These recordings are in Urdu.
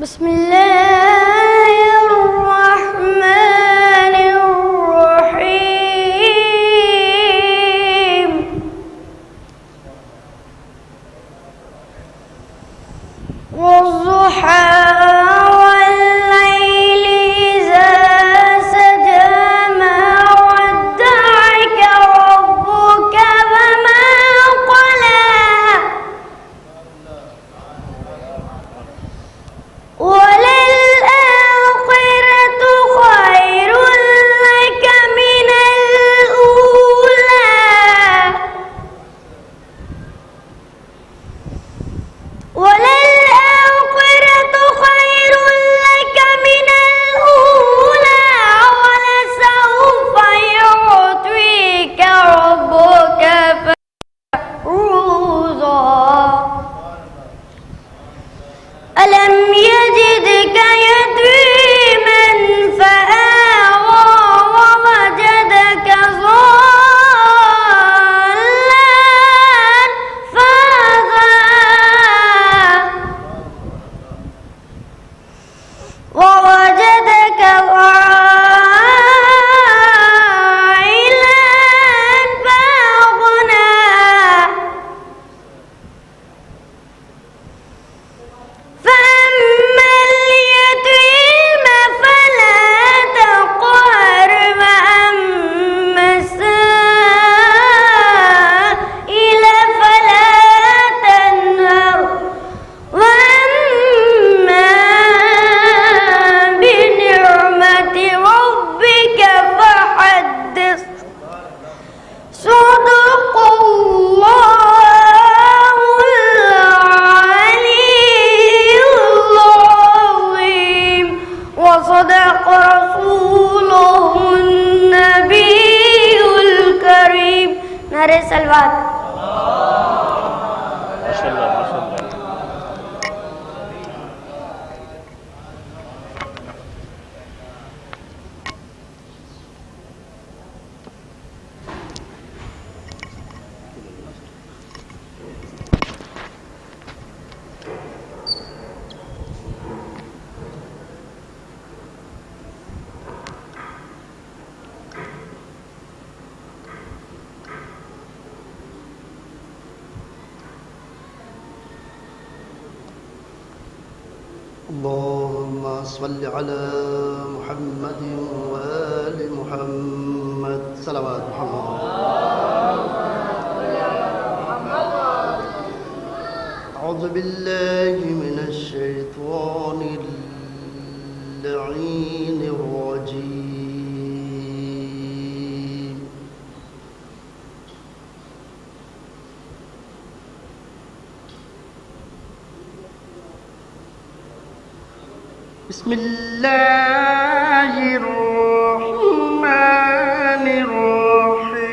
بسم الله الرحمن الرحيم والضحى والليل إذا سجى ما ودعك ربك وما قلى وللآخرة خير لك من الأولى وللآخرة خير لك من الأولى ولسوف يعطيك ربك فترضى ألم يجدك يتيما فآوى ووجدك ضالا فهدى ووجدك عائلا فأغنى فأما اليتيم فلا تقهر وأما السائل فلا تنهر وأما بنعمة ربك فحدث صدق الله العلي العظيم وصدق رسوله النبي الكريم نعرہ صلوات ما شاء الله ما شاء الله. اللهم صل على محمد وآل محمد صلوات محمد. أعوذ بالله من الشيطان اللعين الرجيم. بسم الله الرحمن الرحيم.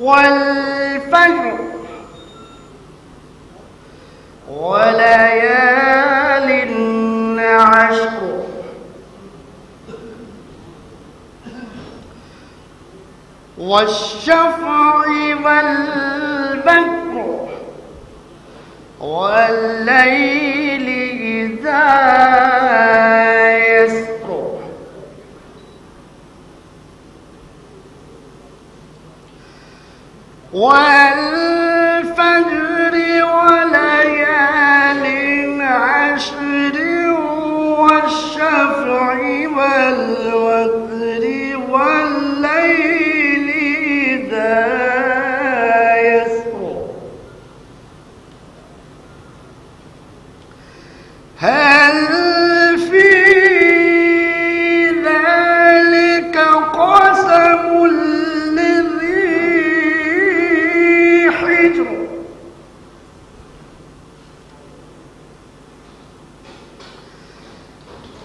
والفجر وليال عشر والشفع والبكر والليل إذا يسر والفجر وليال عشر والشفع والوتر والليل إذا يسر هل في ذلك قسم لذي حجر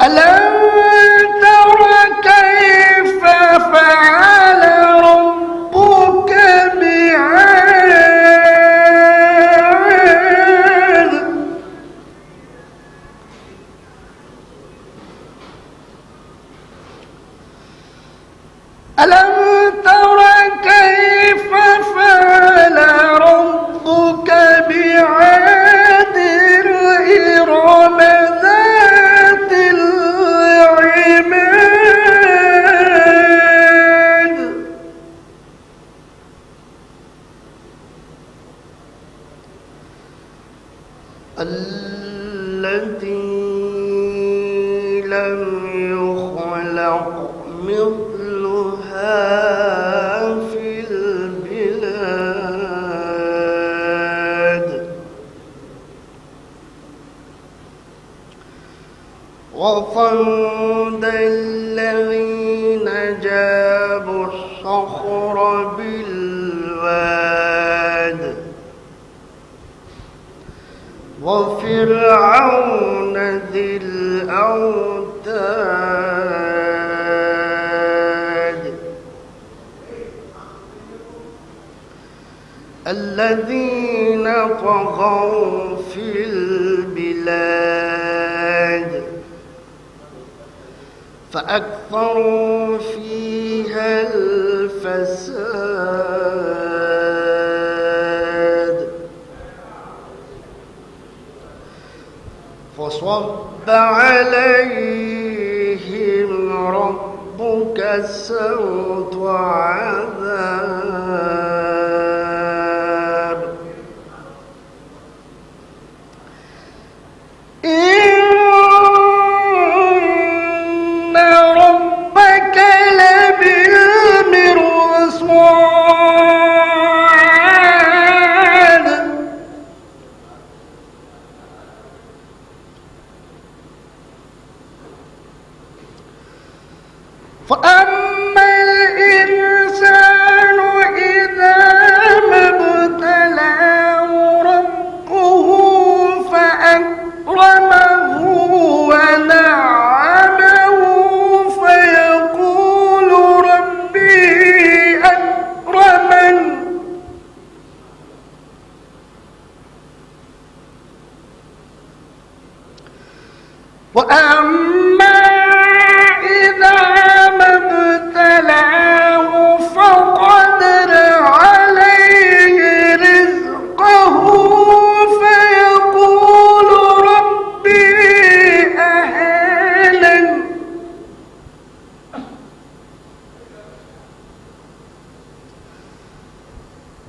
ألم تر كيف فعل ربك بعاد ألم تر كيف يخلق مثلها في البلاد وصد الذين جابوا الصخر بالواد وفرعون ذي الأوتاد الذين طغوا في البلاد فأكثروا فيها الفساد فصب عليهم ربك سوط عذاب إن ربك لبالمرصاد فأما الإنسان إذا ما ابتلاه ربه فأكرمه ونعمه فيقول ربي أكرمن وأما إذا ما ابتلاه فقدر عليه رزقه فيقول ربي أهانن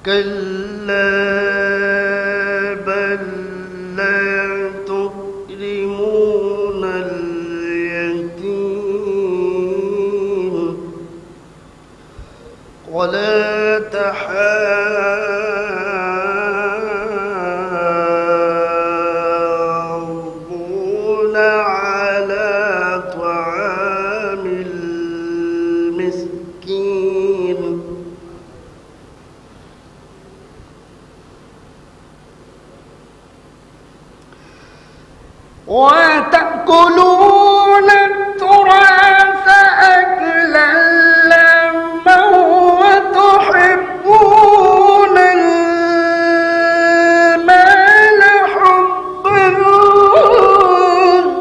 كلا بل لا تكرمون اليتيم ولا تحاضون على طعام المسكين وتأكلون التراث أكلا لما وتحبون المال حبا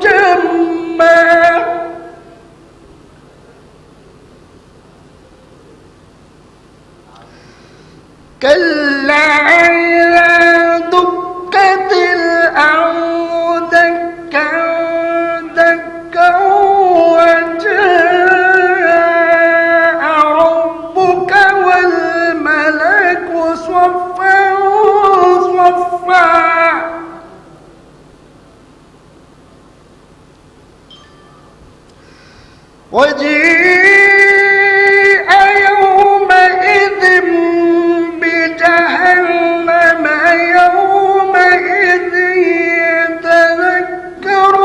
جما كلا إذا دكت الأرض دكا دكا وجاء ربك والملك صفا صفا وجيء يومئذ بجهنم يومئذ يتذكر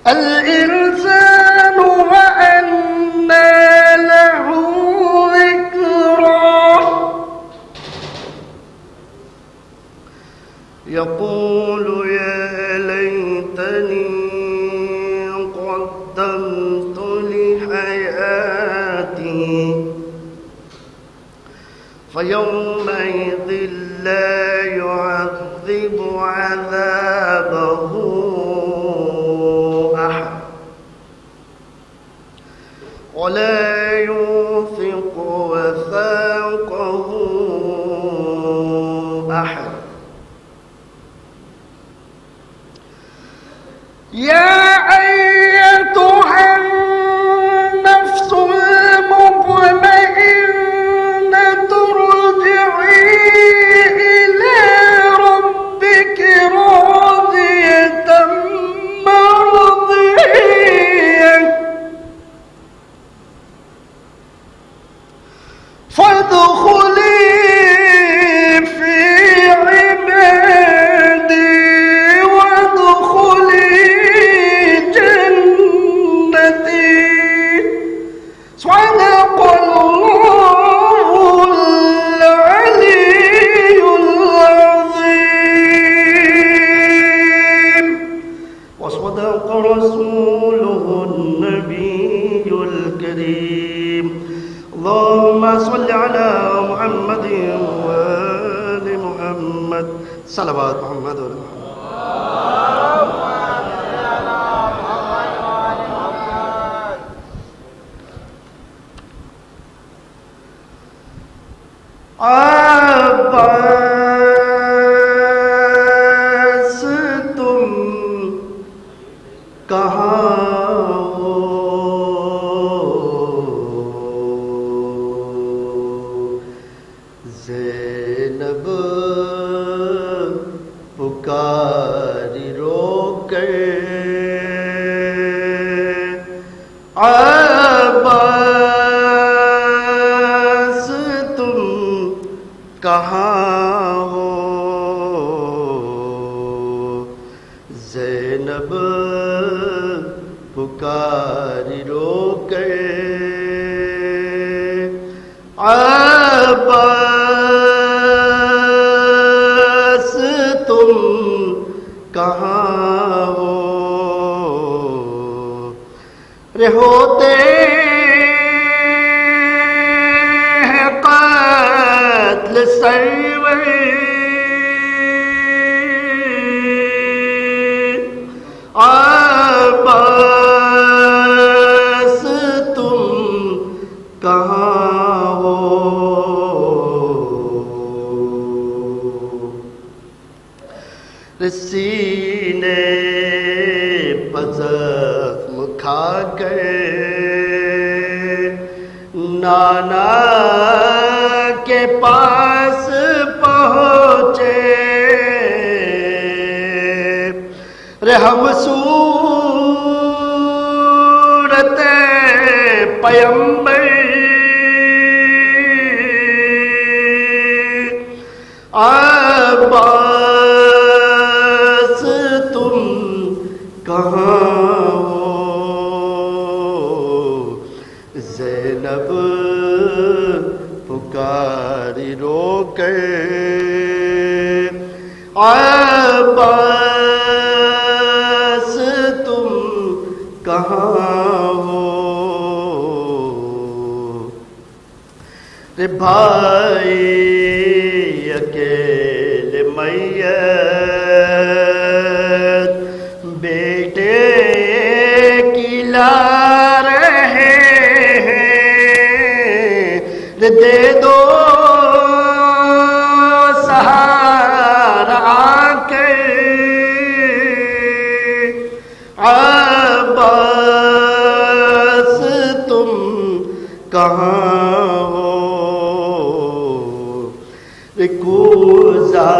الإنسان وأنى له ذكرى يقول يا ليتني قدمت لحياتي فيومئذ لا يعذب عذابه أحد ولا يوثق وثاقه أحد يا أيتها النفس المطمئنة ارجعي إلى ربك راضية صلوات محمد و محمد. عباس تم کہاں ہو؟ زینب پکاری رو کر عباس تم کہاں ہو؟ زینب پکاری رو کر عباس تم کہاں ہو؟ رے ہوتے ہیں قتل سرور عباس تم کہاں ہو؟ سینے پر زخم کھا کر نانا کے پاس پہنچے رے ہم صورت پیمبر عباس تم کہاں ہو؟ زینب پکاری رو کر عباس تم کہاں ہو؟ رے بھائی اکیلے میت بیٹے کی لا رہے ہیں، دے دو سہارا آ کر عباس تم کہاں ہو؟ کوزہ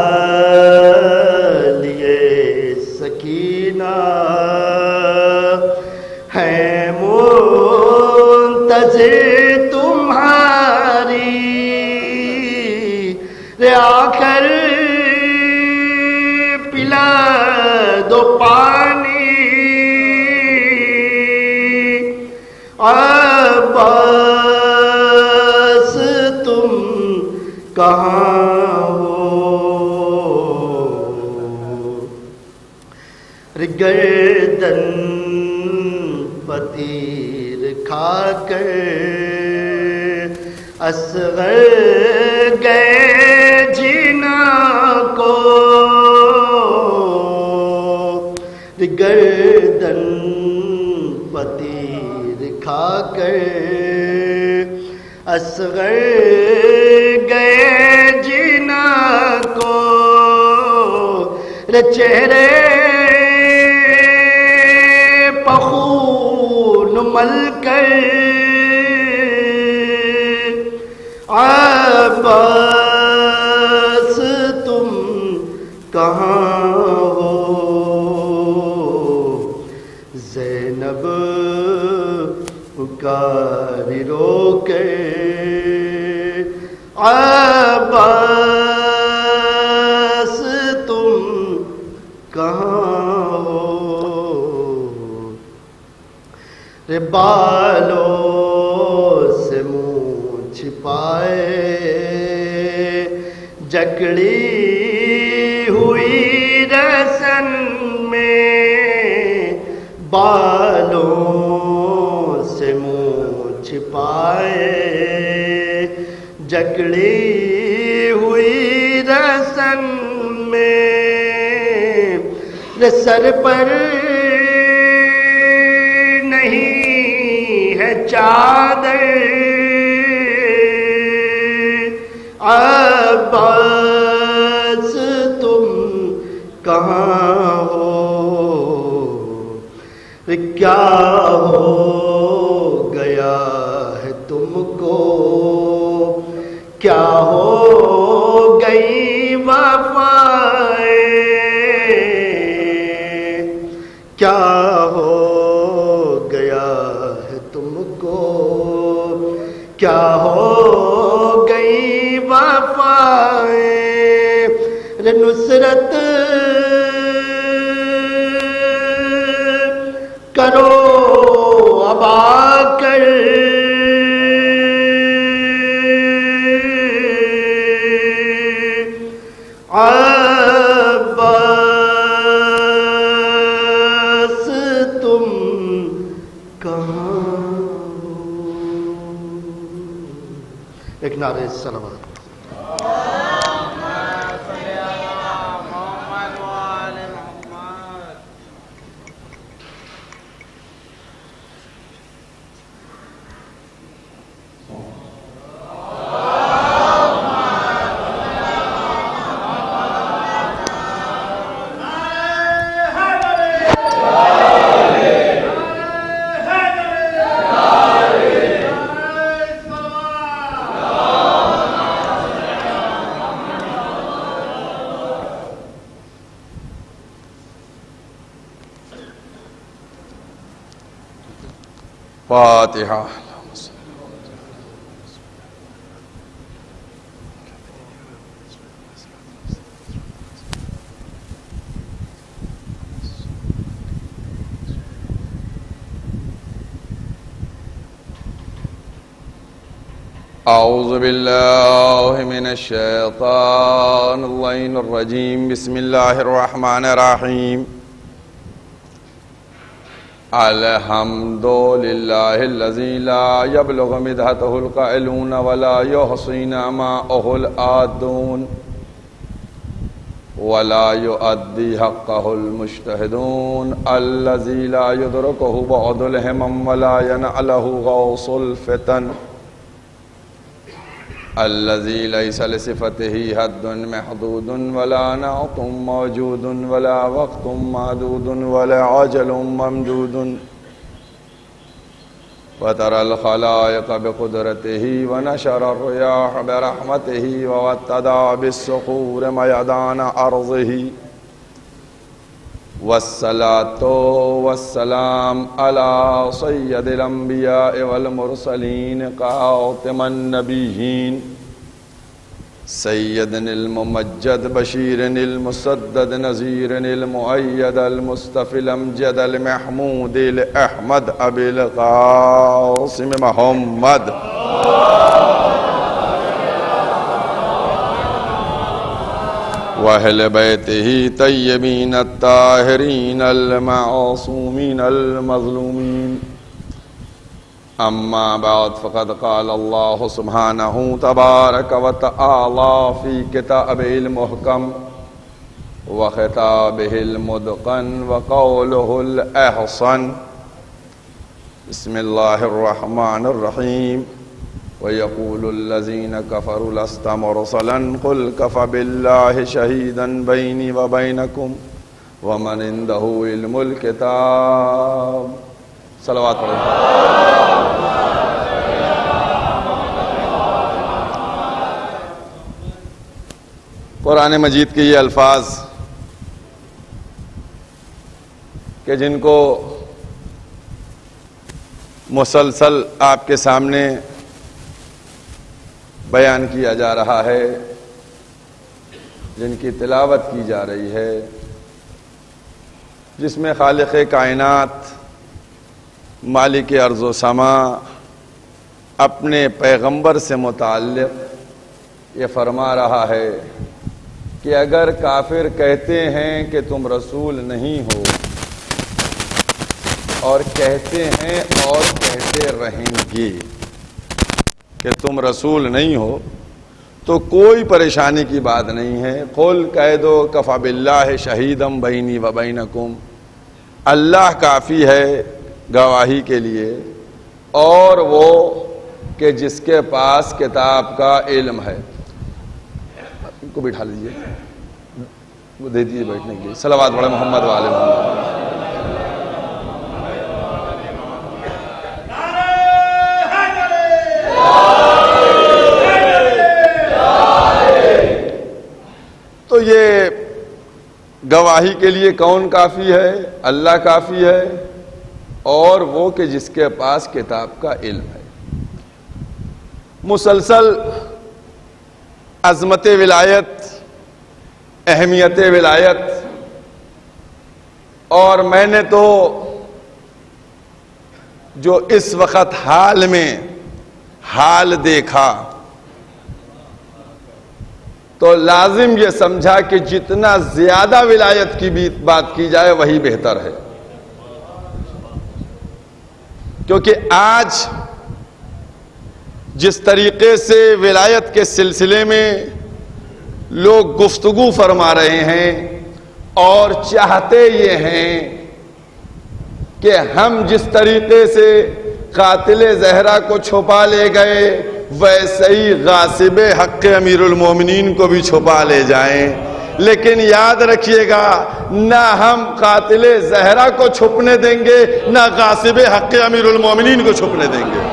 لیے سکینہ ہے منتظر تمہاری رے آخر پلا دو پانی عباس تم کہاں ہو؟ گردن پتیر کھا کر اصغر گئے جینا کو گردن پتیر کھا کر اصغر گئے جینا کو چہرے پخون مل کر عباس تم کہاں ہو؟ زینب پکاری رو کے عباس تم کہاں ہو؟ رے بالوں سے منہ چھپائے جکڑی ہوئی رسن میں، بالوں سے منہ چھپائے جکڑی ہوئی رسن میں سر پر نہیں ہے چادر، عباس تم کہاں ہو، کیا ہو گیا ہے تم کو، کیا ہو گئی وفائیں، کیا ہو گیا ہے تم کو، کیا ہو گئی وفائیں، نصرت کرو اب آ کر، عباس تم کہاں ہو۔ ایک نعرہ صلوات۔ فاتحہ۔ اعوذ باللہ من الشیطان اللعین الرجیم، بسم اللہ الرحمن الرحیم۔ الحمد للہ الذی لا یبلغ مدحتہ القائلون ولا یحصی نعماءہ العادون ولا یؤدی حقہ المجتہدون، الذی لا یدرکہ بعد الہمم ولا ینعلہ غوص الفتن، الذي ليس لصفته حد محدود ولا نعت موجود ولا وقت معدود ولا عجل ممدود، وترى الخلائق بقدرته ونشر الرياح برحمته ووتدى بالصخور ميدان أرضه، والصلاة والسلام على سيد الأنبياء والمرسلين خاتم النبيين سيد الممجد بشير المسدد نذير المؤيد المصطفى الأمجد المحمود الأحمد أبي القاسم محمد وأهل بيته طيبين الطاهرين المعصومين المظلومين، أما بعد فقد قال الله سبحانه تبارك وتعالى في كتابه المحكم وخطابه المتقن وقوله الأحسن، بسم الله الرحمن الرحيم، ويقول الذين كفروا لست مرسلا قل كفى بالله شهيدا بيني وبينكم ومن عنده علم الكتاب، صلوات علیہ۔ قرآن مجید کے یہ الفاظ کہ جن کو مسلسل آپ کے سامنے بیان کیا جا رہا ہے، جن کی تلاوت کی جا رہی ہے، جس میں خالق کائنات مالک ارض و سما اپنے پیغمبر سے متعلق یہ فرما رہا ہے کہ اگر کافر کہتے ہیں کہ تم رسول نہیں ہو، اور کہتے ہیں اور کہتے رہیں گے کہ تم رسول نہیں ہو، تو کوئی پریشانی کی بات نہیں ہے. قل کہہ دو کفی باللہ شہیدم بینی و بینکم، اللہ کافی ہے گواہی کے لیے، اور وہ کہ جس کے پاس کتاب کا علم ہے. ان کو بٹھا لیجیے، وہ دے دیجیے بیٹھنے کے لیے. صلوات پڑھیں محمد و آل محمد. تو یہ گواہی کے لیے کون کافی ہے؟ اللہ کافی ہے، اور وہ کہ جس کے پاس کتاب کا علم ہے. مسلسل عظمت ولایت، اہمیت ولایت، اور میں نے تو جو اس وقت حال میں حال دیکھا تو لازم یہ سمجھا کہ جتنا زیادہ ولایت کی بھی بات کی جائے وہی بہتر ہے. کیونکہ آج جس طریقے سے ولایت کے سلسلے میں لوگ گفتگو فرما رہے ہیں اور چاہتے یہ ہیں کہ ہم جس طریقے سے قاتل زہرا کو چھپا لے گئے ویسے ہی غاصب حق امیر المومنین کو بھی چھپا لے جائیں. لیکن یاد رکھیے گا، نہ ہم قاتل زہرا کو چھپنے دیں گے، نہ غاصب حق امیر المومنین کو چھپنے دیں گے.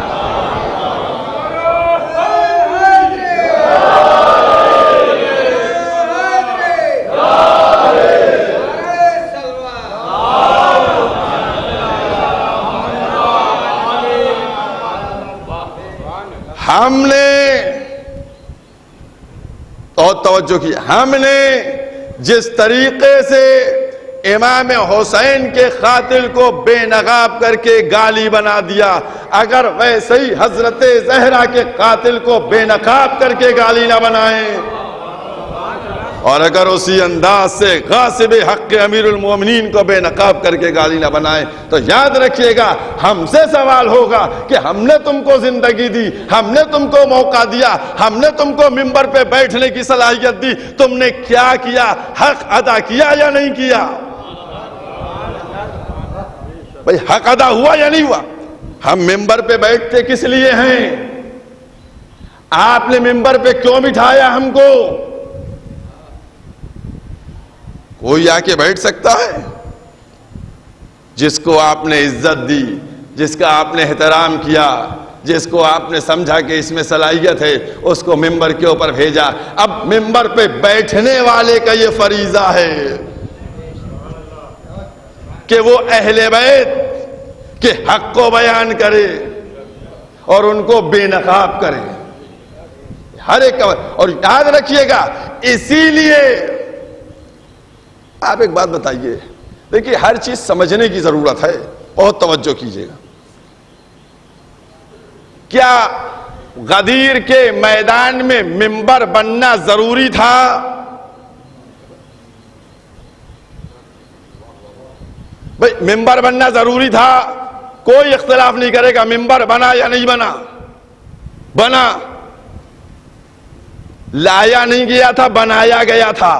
ہم نے بہت توجہ کی، ہم نے جس طریقے سے امام حسین کے قاتل کو بے نقاب کر کے گالی بنا دیا، اگر ویسے ہی حضرت زہرا کے قاتل کو بے نقاب کر کے گالی نہ بنائیں، اور اگر اسی انداز سے غاصب حق امیر المومنین کو بے نقاب کر کے گالی نہ بنائیں، تو یاد رکھیے گا ہم سے سوال ہوگا کہ ہم نے تم کو زندگی دی، ہم نے تم کو موقع دیا، ہم نے تم کو منبر پہ بیٹھنے کی صلاحیت دی، تم نے کیا کیا؟ حق ادا کیا یا نہیں کیا؟ بھئی حق ادا ہوا یا نہیں ہوا؟ ہم منبر پہ بیٹھتے کس لیے ہیں؟ آپ نے منبر پہ کیوں بٹھایا ہم کو؟ کوئی آ کے بیٹھ سکتا ہے؟ جس کو آپ نے عزت دی، جس کا آپ نے احترام کیا، جس کو آپ نے سمجھا کہ اس میں صلاحیت ہے، اس کو منبر کے اوپر بھیجا. اب منبر پہ بیٹھنے والے کا یہ فریضہ ہے کہ وہ اہل بیت کے حق کو بیان کرے اور ان کو بے نقاب کرے. ہر ایک کا. اور یاد رکھیے گا، اسی لیے آپ ایک بات بتائیے، دیکھیے ہر چیز سمجھنے کی ضرورت ہے، بہت توجہ کیجیے گا. کیا غدیر کے میدان میں منبر بننا ضروری تھا؟ بھئی منبر بننا ضروری تھا، کوئی اختلاف نہیں کرے گا. منبر بنا یا نہیں بنا؟ بنا. لایا نہیں گیا تھا، بنایا گیا تھا.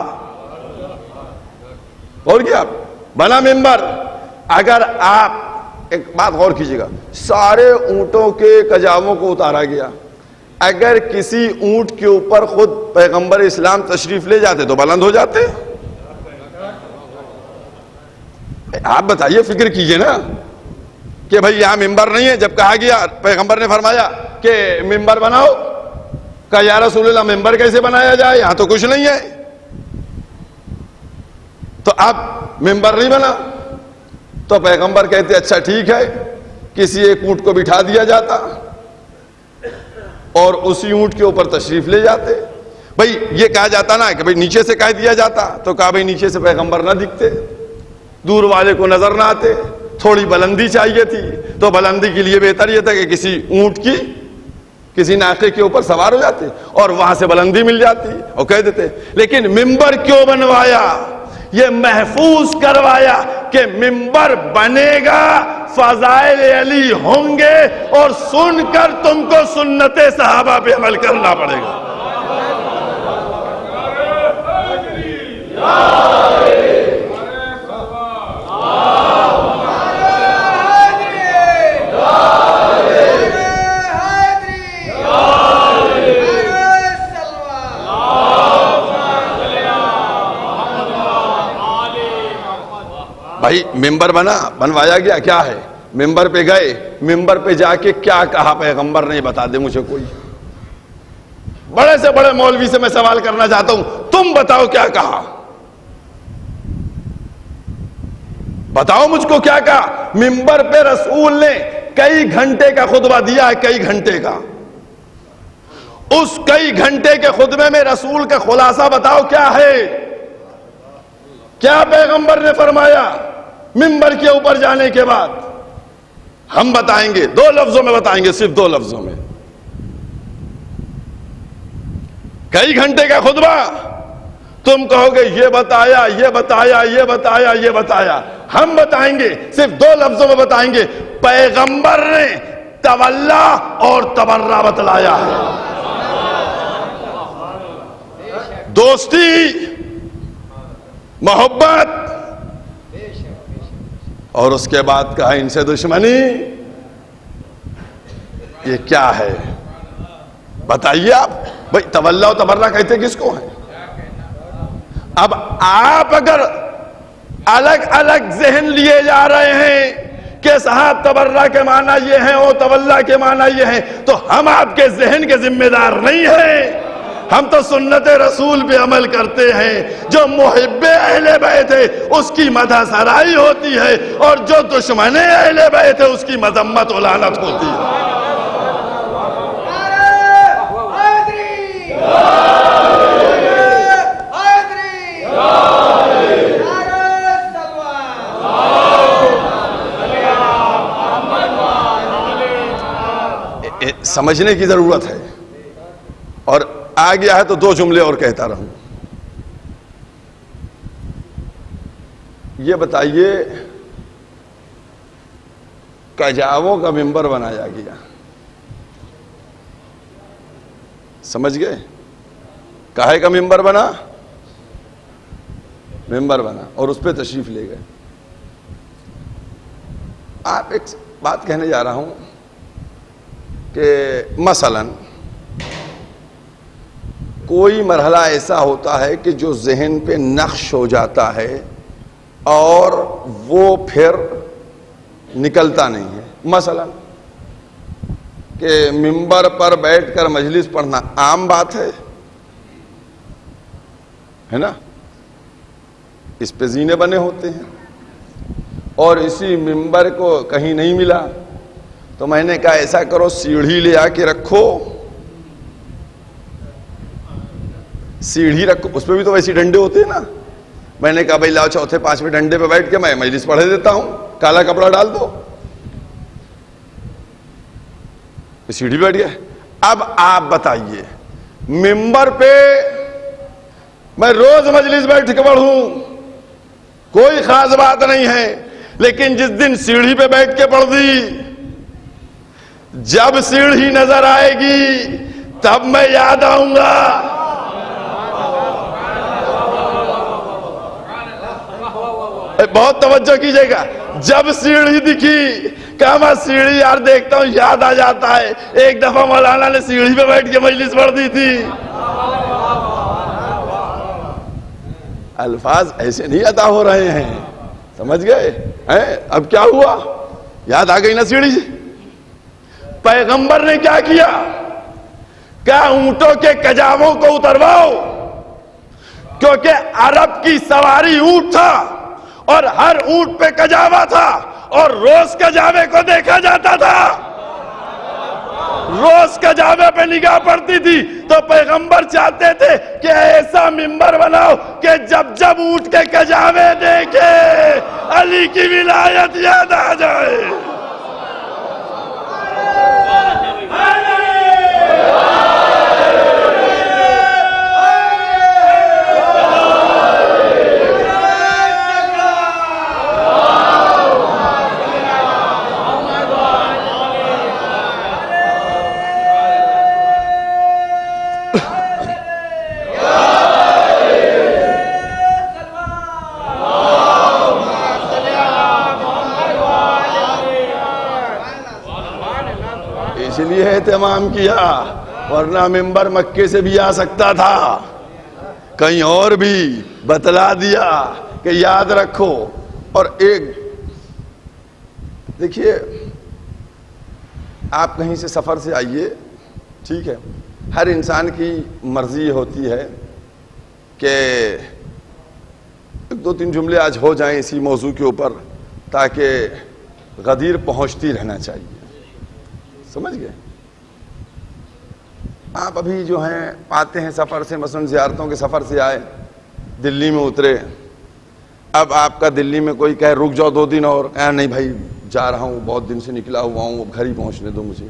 اور کیا بنا منبر. اگر آپ ایک بات غور کیجیے گا، سارے اونٹوں کے کجاووں کو اتارا گیا، اگر کسی اونٹ کے اوپر خود پیغمبر اسلام تشریف لے جاتے تو بلند ہو جاتے؟ آپ بتائیے، فکر کیجئے نا کہ بھئی یہاں منبر نہیں ہے. جب کہا گیا، پیغمبر نے فرمایا کہ منبر بناؤ، کہا یا رسول اللہ منبر کیسے بنایا جائے، یہاں تو کچھ نہیں ہے. تو اب منبر نہیں بنا تو پیغمبر کہتے اچھا ٹھیک ہے، کسی ایک اونٹ کو بٹھا دیا جاتا اور اسی اونٹ کے اوپر تشریف لے جاتے. بھئی یہ کہا جاتا نا کہ بھئی نیچے سے کہہ دیا جاتا، تو کہا بھئی نیچے سے پیغمبر نہ دکھتے، دور والے کو نظر نہ آتے، تھوڑی بلندی چاہیے تھی، تو بلندی کے لیے بہتر یہ تھا کہ کسی اونٹ کی، کسی ناقے کے اوپر سوار ہو جاتے اور وہاں سے بلندی مل جاتی اور کہہ دیتے. لیکن منبر کیوں بنوایا؟ یہ محفوظ کروایا کہ منبر بنے گا، فضائل علی ہوں گے، اور سن کر تم کو سنت صحابہ پہ عمل کرنا پڑے گا. بھائی ممبر بنوایا گیا، کیا ہے؟ ممبر پہ گئے، ممبر پہ جا کے کیا کہا پیغمبر نے بتا دے مجھے کوئی؟ بڑے سے بڑے مولوی سے میں سوال کرنا چاہتا ہوں، تم بتاؤ کیا کہا؟ بتاؤ مجھ کو کیا کہا؟ ممبر پہ رسول نے کئی گھنٹے کا خطبہ دیا ہے، کئی گھنٹے کا. اس کئی گھنٹے کے خطبے میں رسول کا خلاصہ بتاؤ کیا ہے؟ کیا پیغمبر نے فرمایا ممبر کے اوپر جانے کے بعد؟ ہم بتائیں گے، 2 لفظوں میں بتائیں گے، صرف 2 لفظوں میں. کئی گھنٹے کا خطبہ، تم کہو گے یہ بتایا، یہ بتایا، یہ بتایا، یہ بتایا. ہم بتائیں گے، صرف 2 لفظوں میں بتائیں گے، پیغمبر نے تولا اور تبرہ بتلایا ہے. دوستی، محبت، اور اس کے بعد کہا ان سے دشمنی. یہ کیا ہے بتائیے آپ؟ بھائی تولا و تبرہ کہتے کس کو ہیں؟ اب آپ اگر الگ الگ ذہن لیے جا رہے ہیں کہ صاحب تبرہ کے معنی یہ ہیں اور تولا کے معنی یہ ہیں، تو ہم آپ کے ذہن کے ذمہ دار نہیں ہیں. ہم تو سنت رسول پہ عمل کرتے ہیں. جو محب اہل بیت ہے اس کی مدح سرائی ہوتی ہے، اور جو دشمن اہل بیت ہے اس کی مذمت و لعنت ہوتی ہے. سمجھنے کی ضرورت ہے. اور آ گیا ہے تو 2 جملے اور کہتا رہوں. یہ بتائیے کجاووں کا ممبر بنایا گیا، سمجھ گئے؟ کاہے کا ممبر بنا؟ ممبر بنا اور اس پہ تشریف لے گئے. آپ ایک بات کہنے جا رہا ہوں کہ مثلاً کوئی مرحلہ ایسا ہوتا ہے کہ جو ذہن پہ نقش ہو جاتا ہے اور وہ پھر نکلتا نہیں ہے. مثلا کہ ممبر پر بیٹھ کر مجلس پڑھنا عام بات ہے نا، اس پہ زینے بنے ہوتے ہیں، اور اسی ممبر کو کہیں نہیں ملا تو میں نے کہا ایسا کرو سیڑھی لے آ کے رکھو، سیڑھی رکھو، اس پہ بھی تو ویسی ڈنڈے ہوتے ہیں نا. میں نے کہا بھائی لاؤ 4تھے 5ویں ڈنڈے پہ بیٹھ کے میں مجلس پڑھے دیتا ہوں، کالا کپڑا ڈال دو. سیڑھی بیٹھ گیا. اب آپ بتائیے ممبر پہ میں روز مجلس بیٹھ کے پڑھوں، کوئی خاص بات نہیں ہے، لیکن جس دن سیڑھی پہ بیٹھ کے پڑھ دی، جب سیڑھی نظر آئے گی تب میں یاد آؤں گا. بہت توجہ کیجئے گا. جب سیڑھی دکھی کہا میں سیڑھی یار دیکھتا ہوں، یاد آ جاتا ہے ایک دفعہ مولانا نے سیڑھی پہ بیٹھ کے مجلس پڑھ دی تھی. الفاظ ایسے نہیں عطا ہو رہے ہیں، سمجھ گئے؟ اب کیا ہوا؟ یاد آ گئی نا سیڑھی سے. پیغمبر نے کیا کیا؟ کیا اونٹوں کے کجاووں کو اترواؤ، کیونکہ عرب کی سواری اونٹ تھا اور ہر اونٹ پہ کجاوا تھا، اور روز کجاوے کو دیکھا جاتا تھا، روز کجاوے پہ نگاہ پڑتی تھی. تو پیغمبر چاہتے تھے کہ ایسا ممبر بناؤ کہ جب جب اونٹ کے کجاوے دیکھے علی کی ولایت یاد آ جائے. اس لیے اہتمام کیا، ورنہ ممبر مکے سے بھی آ سکتا تھا، کہیں اور بھی بتلا دیا کہ یاد رکھو۔ اور ایک دیکھیے، آپ کہیں سے سفر سے آئیے، ٹھیک ہے، ہر انسان کی مرضی ہوتی ہے کہ دو تین جملے آج ہو جائیں اسی موضوع کے اوپر، تاکہ غدیر پہنچتی رہنا چاہیے، سمجھ گئے؟ آپ ابھی جو ہیں آتے ہیں سفر سے، مثلا زیارتوں کے سفر سے آئے، دلی میں اترے، اب آپ کا دلی میں کوئی کہے رک جاؤ 2 دن اور، نہیں بھائی جا رہا ہوں، بہت دن سے نکلا ہوا ہوں، اب گھر ہی پہنچنے دو مجھے۔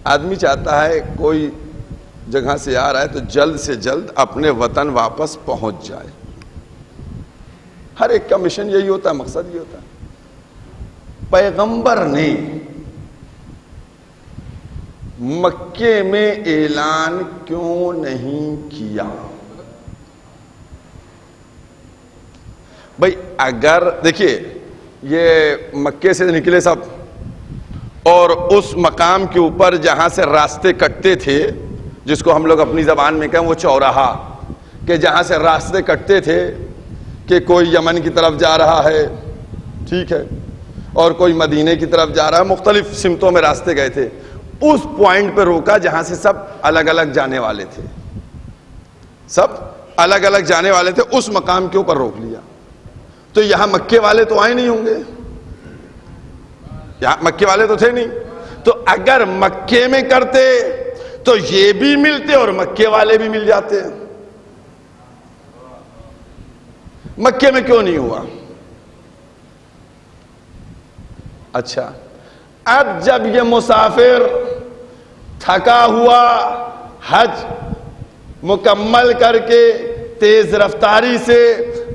آدمی چاہتا ہے کوئی جگہ سے آ رہا ہے تو جلد سے جلد اپنے وطن واپس پہنچ جائے، ہر ایک کا مشن یہی ہوتا ہے، مقصد یہ ہوتا ہے۔ پیغمبر نے مکے میں اعلان کیوں نہیں کیا؟ بھائی اگر دیکھیے، یہ مکے سے نکلے سب، اور اس مقام کے اوپر جہاں سے راستے کٹتے تھے، جس کو ہم لوگ اپنی زبان میں کہیں وہ چوراہا، کہ جہاں سے راستے کٹتے تھے کہ کوئی یمن کی طرف جا رہا ہے، ٹھیک ہے، اور کوئی مدینے کی طرف جا رہا ہے، مختلف سمتوں میں راستے گئے تھے، اس پوائنٹ پہ روکا جہاں سے سب الگ الگ جانے والے تھے، سب الگ الگ جانے والے تھے، اس مقام کے اوپر روک لیا۔ تو یہاں مکے والے تو آئے نہیں ہوں گے، یہاں مکے والے تو تھے نہیں، تو اگر مکے میں کرتے تو یہ بھی ملتے اور مکے والے بھی مل جاتے، مکے میں کیوں نہیں ہوا؟ اچھا، اب جب یہ مسافر تھکا ہوا حج مکمل کر کے تیز رفتاری سے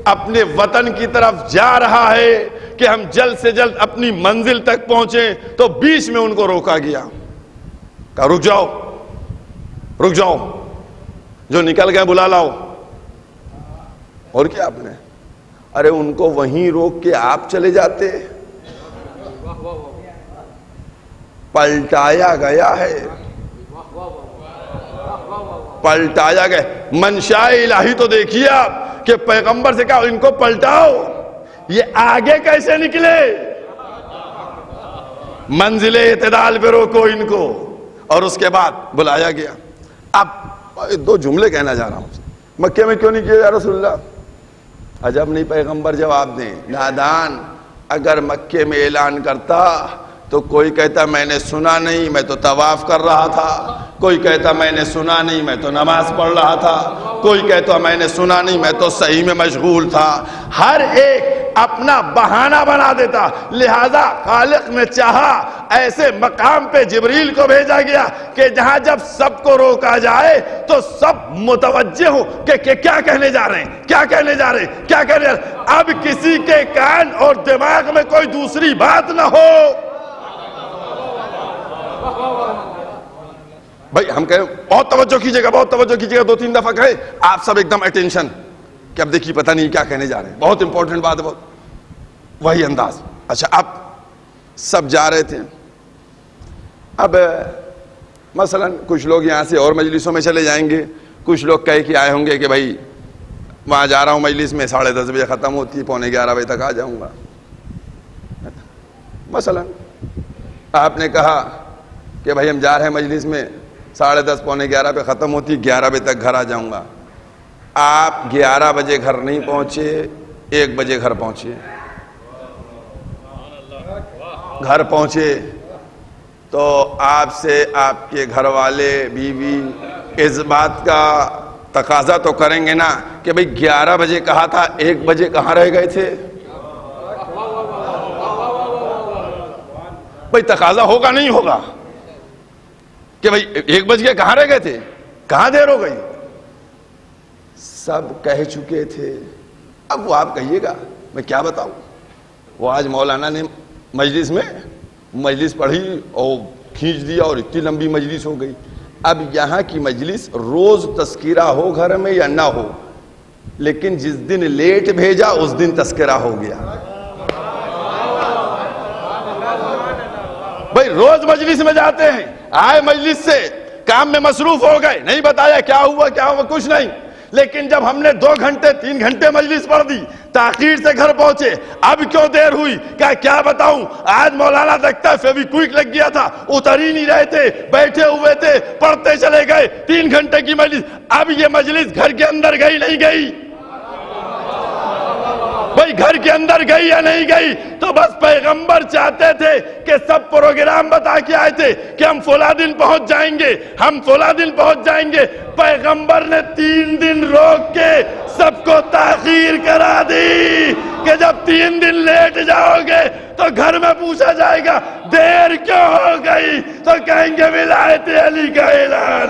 اپنے وطن کی طرف جا رہا ہے کہ ہم جلد سے جلد اپنی منزل تک پہنچیں، تو بیچ میں ان کو روکا گیا، کہا رک جاؤ رک جاؤ، جو نکل گئے بلا لاؤ۔ اور کیا آپ نے؟ ارے ان کو وہیں روک کے آپ چلے جاتے، پلٹایا گیا ہے، پلٹایا گیا۔ منشاء الہی تو دیکھیے آپ کہ پیغمبر سے کہا ان کو پلٹاؤ، یہ آگے کیسے نکلے؟ منزل اعتدال پہ روکو ان کو، اور اس کے بعد بلایا گیا۔ اب 2 جملے کہنا جا رہا ہوں، مکے میں کیوں نہیں کیا یا رسول اللہ؟ عجب نہیں پیغمبر جواب دیں، نادان، اگر مکے میں اعلان کرتا تو کوئی کہتا میں نے سنا نہیں، میں تو طواف کر رہا تھا، کوئی کہتا میں نے سنا نہیں، میں تو نماز پڑھ رہا تھا، کوئی کہتا میں نے سنا نہیں، میں تو صحیح میں مشغول تھا، ہر ایک اپنا بہانہ بنا دیتا۔ لہذا خالق نے چاہا ایسے مقام پہ جبریل کو بھیجا گیا کہ جہاں جب سب کو روکا جائے تو سب متوجہ ہو کہ کیا کہنے جا رہے ہیں، کیا کہنے جا رہے ہیں، کیا کہنے جا رہے ہیں، اب کسی کے کان اور دماغ میں کوئی دوسری بات نہ ہو۔ بھائی ہم کہیں بہت توجہ کیجئے گا، بہت توجہ کیجئے گا، 2-3 دفعہ کہے آپ سب ایک دم اٹینشن کہ اب دیکھیے پتہ نہیں کیا کہنے جا رہے ہیں، بہت امپورٹنٹ بات ہے، بہت وہی انداز۔ اچھا، اب سب جا رہے تھے، اب مثلا کچھ لوگ یہاں سے اور مجلسوں میں چلے جائیں گے، کچھ لوگ کہہ کے آئے ہوں گے کہ بھائی وہاں جا رہا ہوں مجلس میں 10:30 بجے ختم ہوتی ہے، 11:45 بجے تک آ جاؤں گا۔ مثلا آپ نے کہا کہ بھائی ہم جا رہے ہیں مجلس میں 10:30 11:45 پہ ختم ہوتی، 11 بجے تک گھر آ جاؤں گا۔ آپ 11 بجے گھر نہیں پہنچے، 1 بجے گھر پہنچے، گھر پہنچے تو آپ سے آپ کے گھر والے بیوی اس بات کا تقاضا تو کریں گے نا کہ بھئی 11 بجے کہا تھا، 1 بجے کہاں رہ گئے تھے؟ بھئی تقاضا ہوگا نہیں ہوگا کہ بھئی 1 بج گئے کہاں رہ گئے تھے، کہاں دیر ہو گئی؟ سب کہہ چکے تھے، اب وہ آپ کہیے گا میں کیا بتاؤں۔ وہ آج مولانا نے مجلس پڑھی اور کھینچ دیا اور اتنی لمبی مجلس ہو گئی۔ اب یہاں کی مجلس روز تذکرہ ہو گھر میں یا نہ ہو، لیکن جس دن لیٹ بھیجا اس دن تذکرہ ہو گیا۔ بھئی روز مجلس میں جاتے ہیں، آئے مجلس سے کام میں مصروف ہو گئے, نہیں بتایا کیا ہوا کچھ نہیں. لیکن جب ہم نے 2 گھنٹے 3 گھنٹے مجلس پڑھ دی, تاخیر سے گھر پہنچے, اب کیوں دیر ہوئی, کیا بتاؤں, آج مولانا دیکھتا ہے فیویکوئک لگ گیا تھا, اتر ہی نہیں رہے تھے, بیٹھے ہوئے تھے, پڑھتے چلے گئے, 3 گھنٹے کی مجلس. اب یہ مجلس گھر کے اندر گئی نہیں گئی؟ بھئی گھر کے اندر گئی یا نہیں گئی؟ تو بس پیغمبر چاہتے تھے کہ سب پروگرام بتا کے آئے تھے کہ ہم فلاں دن پہنچ جائیں گے, پیغمبر نے 3 دن روک کے سب کو تاخیر کرا دی کہ جب 3 دن لیٹ جاؤ گے تو گھر میں پوچھا جائے گا دیر کیوں ہو گئی, تو کہیں گے ولایت علی کا اعلان.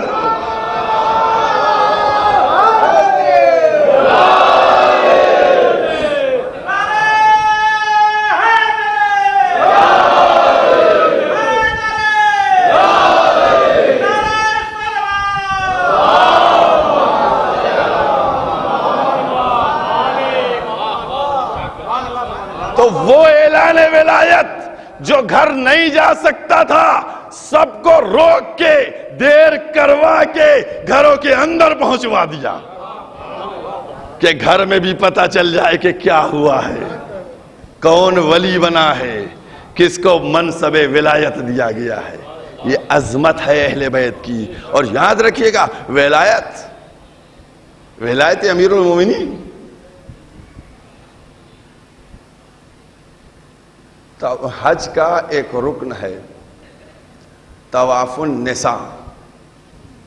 تو وہ اعلان ولایت جو گھر نہیں جا سکتا تھا, سب کو روک کے دیر کروا کے گھروں کے اندر پہنچوا دیا کہ گھر میں بھی پتہ چل جائے کہ کیا ہوا ہے, کون ولی بنا ہے, کس کو منصب ولایت دیا گیا ہے. یہ عظمت ہے اہل بیت کی. اور یاد رکھیے گا ولایت امیر المومنین حج کا ایک رکن ہے طواف النساء,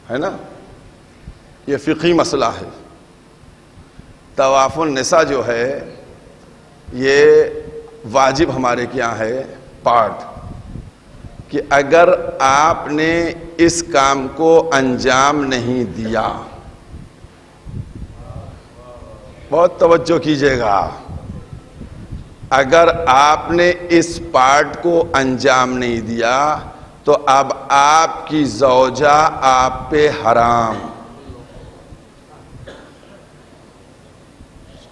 ہے نا, یہ فقہی مسئلہ ہے. طواف النساء جو ہے یہ واجب ہمارے کیا ہے پارٹ, کہ اگر آپ نے اس کام کو انجام نہیں دیا, بہت توجہ کیجئے گا, اگر آپ نے اس پارٹ کو انجام نہیں دیا تو اب آپ کی زوجہ آپ پہ حرام.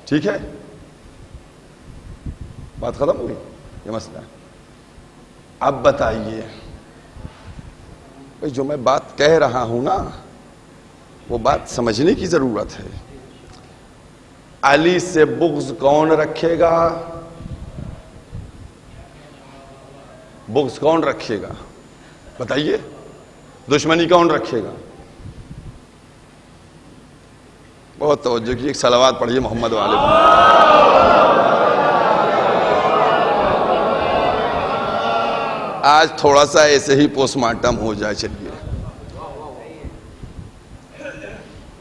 ٹھیک ہے, بات ختم ہوئی, یہ مسئلہ ہے. اب بتائیے جو میں بات کہہ رہا ہوں نا, وہ بات سمجھنے کی ضرورت ہے. علی سے بغض کون رکھے گا؟ بغض کون رکھے گا بتائیے؟ دشمنی کون رکھے گا؟ بہت توجہ کی, ایک صلوات پڑھیے محمد والے. آج تھوڑا سا ایسے ہی پوسٹ مارٹم ہو جائے. چلیے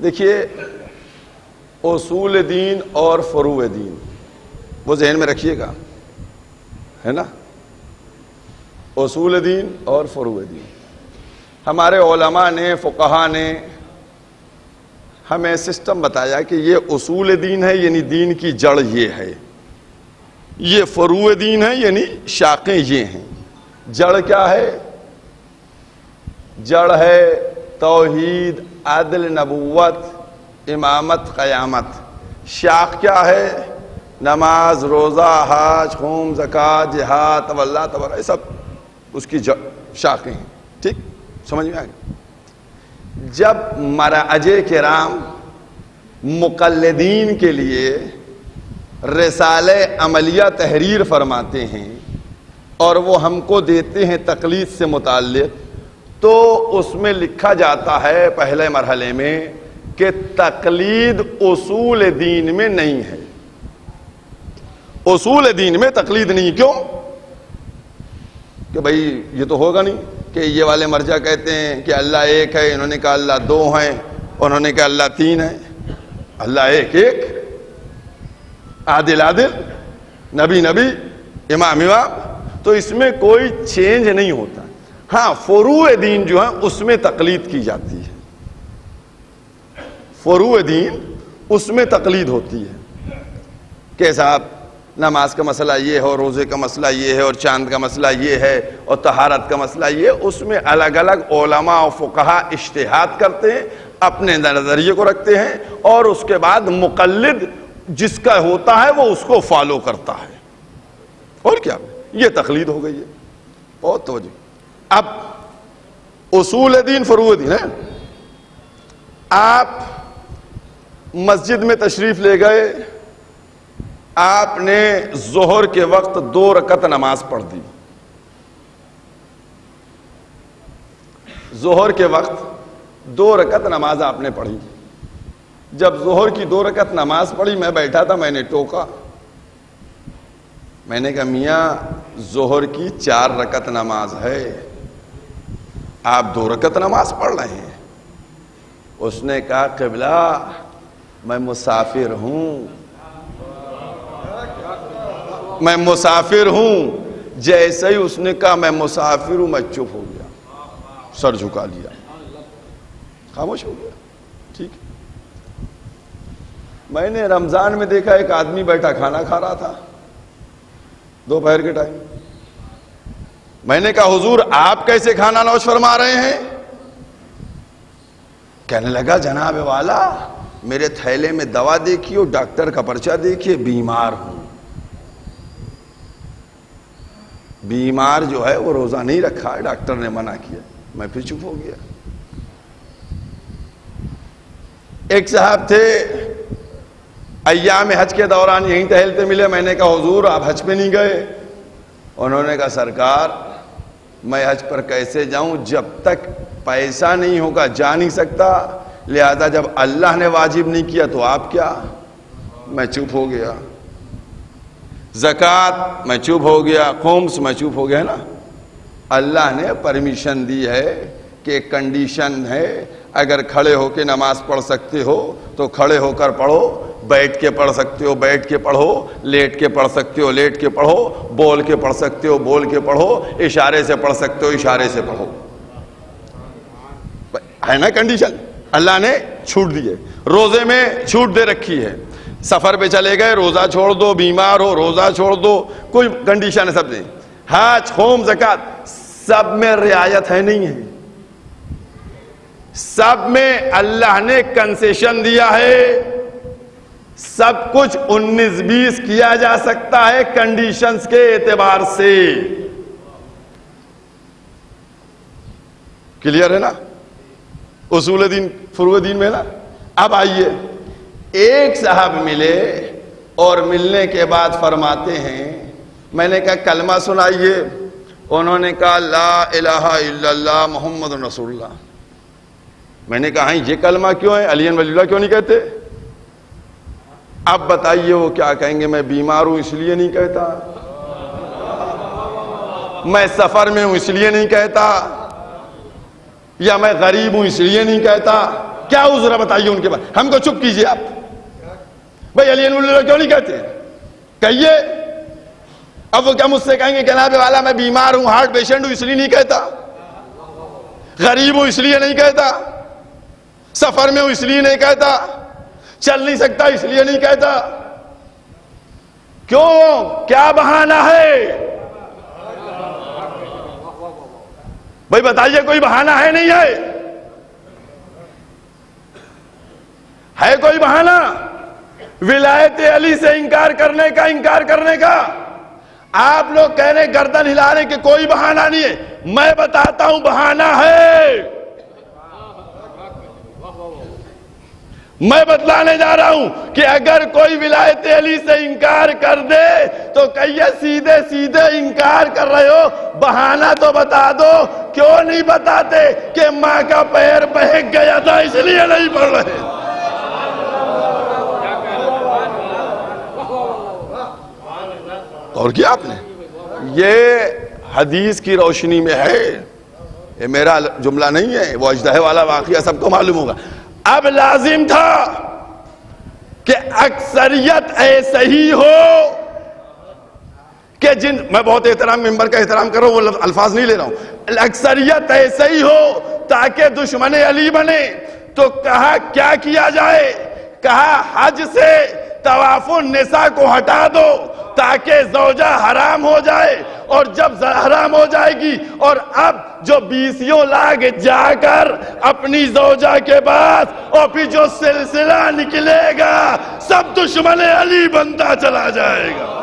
دیکھیے, اصول دین اور فروع دین وہ ذہن میں رکھیے گا, ہے نا. اصول دین اور فروع دین, ہمارے علماء نے فقہا نے ہمیں سسٹم بتایا کہ یہ اصول دین ہے یعنی دین کی جڑ یہ ہے, یہ فروع دین ہے یعنی شاخیں یہ ہیں. جڑ کیا ہے؟ جڑ ہے توحید, عدل, نبوت, امامت, قیامت. شاخ کیا ہے؟ نماز, روزہ, حج, خون, زکوٰۃ, جہاد, تولا, تبرع, یہ سب اس کی شاخیں ہیں. ٹھیک, سمجھ میں آ گئی. جب مراجع کرام مقلدین کے لیے رسالہ عملیہ تحریر فرماتے ہیں اور وہ ہم کو دیتے ہیں تقلید سے متعلق, تو اس میں لکھا جاتا ہے پہلے مرحلے میں کہ تقلید اصول دین میں نہیں ہے. اصول دین میں تقلید نہیں. کیوں؟ کہ بھئی یہ تو ہوگا نہیں کہ یہ والے مرجع کہتے ہیں کہ اللہ ایک ہے, انہوں نے کہا اللہ 2 ہیں, انہوں نے کہا اللہ 3 ہے. اللہ ایک, عادل, نبی, امام. تو اس میں کوئی چینج نہیں ہوتا. ہاں فروع دین جو ہے اس میں تقلید کی جاتی ہے, فروع دین اس میں تقلید ہوتی ہے. کہ صاحب نماز کا مسئلہ یہ ہے, اور روزے کا مسئلہ یہ ہے, اور چاند کا مسئلہ یہ ہے, اور طہارت کا مسئلہ یہ, اس میں الگ الگ علماء و فقہا اجتہاد کرتے ہیں, اپنے نظریے کو رکھتے ہیں, اور اس کے بعد مقلد جس کا ہوتا ہے وہ اس کو فالو کرتا ہے. اور کیا, یہ تقلید ہو گئی ہے. بہت توجہ. اب اصول دین فروع دین ہے. آپ مسجد میں تشریف لے گئے, آپ نے ظہر کے وقت 2 رکعت نماز پڑھ دی. ظہر کے وقت 2 رکعت نماز آپ نے پڑھی. جب ظہر کی 2 رکعت نماز پڑھی, میں بیٹھا تھا, میں نے ٹوکا, میں نے کہا میاں ظہر کی 4 رکعت نماز ہے, آپ 2 رکعت نماز پڑھ رہے ہیں. اس نے کہا قبلہ میں مسافر ہوں, میں مسافر ہوں. جیسے ہی اس نے کہا میں مسافر ہوں, میں چپ ہو گیا, سر جھکا لیا, خاموش ہو گیا. ٹھیک ہے. میں نے رمضان میں دیکھا ایک آدمی بیٹھا کھانا کھا رہا تھا دوپہر کے ٹائم. میں نے کہا حضور آپ کیسے کھانا نوش فرما رہے ہیں؟ کہنے لگا جناب والا میرے تھیلے میں دوا دیکھیے, ڈاکٹر کا پرچہ دیکھیے, بیمار ہوں. بیمار جو ہے وہ روزہ نہیں رکھا ہے, ڈاکٹر نے منع کیا. میں پھر چپ ہو گیا. ایک صاحب تھے ایام حج کے دوران یہیں ٹہلتے ملے. میں نے کہا حضور آپ حج پہ نہیں گئے؟ انہوں نے کہا سرکار میں حج پر کیسے جاؤں, جب تک پیسہ نہیں ہوگا جا نہیں سکتا, لہذا جب اللہ نے واجب نہیں کیا تو آپ کیا. میں چپ ہو گیا. زکوٰۃ میں چپ ہو گیا, خمس میں چپ ہو گیا. نا اللہ نے پرمیشن دی ہے کہ ایک کنڈیشن ہے, اگر کھڑے ہو کے نماز پڑھ سکتے ہو تو کھڑے ہو کر پڑھو, بیٹھ کے پڑھ سکتے ہو بیٹھ کے پڑھو, لیٹ کے پڑھ سکتے ہو لیٹ کے پڑھو, بول کے پڑھ سکتے ہو بول کے پڑھو, اشارے سے پڑھ سکتے ہو اشارے سے پڑھو. ہے نا کنڈیشن, اللہ نے چھوٹ دی ہے. روزے میں چھوٹ دے رکھی ہے, سفر پہ چلے گئے روزہ چھوڑ دو, بیمار ہو روزہ چھوڑ دو, کوئی کنڈیشن ہے سب نے. حج خم زکات سب میں رعایت ہے نہیں ہے, سب میں اللہ نے کنسیشن دیا ہے. سب کچھ 19-20 کیا جا سکتا ہے کنڈیشنز کے اعتبار سے. کلیئر ہے نا اصول دین فروع دین میں نا. اب آئیے, ایک صاحب ملے اور ملنے کے بعد فرماتے ہیں, میں نے کہا کلمہ سنائیے. انہوں نے کہا لا الہ الا اللہ محمد رسول اللہ. میں نے کہا یہ کلمہ کیوں ہے, علی ولی اللہ کیوں نہیں کہتے؟ اب بتائیے وہ کیا کہیں گے, میں بیمار ہوں اس لیے نہیں کہتا, میں سفر میں ہوں اس لیے نہیں کہتا, یا میں غریب ہوں اس لیے نہیں کہتا. کیا عذر ہے بتائیے ان کے بعد. ہم کو چپ کیجئے آپ, بھائی علی ولی اللہ کیوں نہیں کہتے کہیے. اب وہ کیا مجھ سے کہیں گے جناب والا میں بیمار ہوں ہارٹ پیشنٹ ہوں اس لیے نہیں کہتا, غریب ہوں اس لیے نہیں کہتا, سفر میں ہوں اس لیے نہیں کہتا, چل نہیں سکتا اس لیے نہیں کہتا. کیوں, کیا بہانہ ہے بھائی بتائیے, کوئی بہانہ ہے نہیں ہے؟ ہے کوئی بہانہ ولایت علی سے انکار کرنے کا؟ آپ لوگ کہہ رہے گردن ہلا رہے کہ کوئی بہانہ نہیں ہے. میں بتاتا ہوں بہانہ ہے. میں بتلانے جا رہا ہوں کہ اگر کوئی ولایت علی سے انکار کر دے تو کہیے سیدھے سیدھے انکار کر رہے ہو, بہانہ تو بتا دو. کیوں نہیں بتاتے کہ ماں کا پیر بہک گیا تھا اس لیے نہیں پڑھ رہے. اور کیا آپ نے, یہ حدیث کی روشنی میں ہے, یہ میرا جملہ نہیں ہے, وہ اژدہے والا واقعہ سب کو معلوم ہوگا. اب لازم تھا کہ اکثریت ایسے ہی ہو کہ میں بہت احترام ممبر کا احترام کر رہا ہوں, وہ الفاظ نہیں لے رہا ہوں, اکثریت ایسے ہی ہو تاکہ دشمن علی بنے. تو کہا کیا کیا جائے, کہا حج سے طواف النساء کو ہٹا دو تاکہ زوجہ حرام ہو جائے, اور جب حرام ہو جائے گی اور اب جو 20 لاکھ جا کر اپنی زوجہ کے بعد اور پھر جو سلسلہ نکلے گا سب دشمن علی بنتا چلا جائے گا.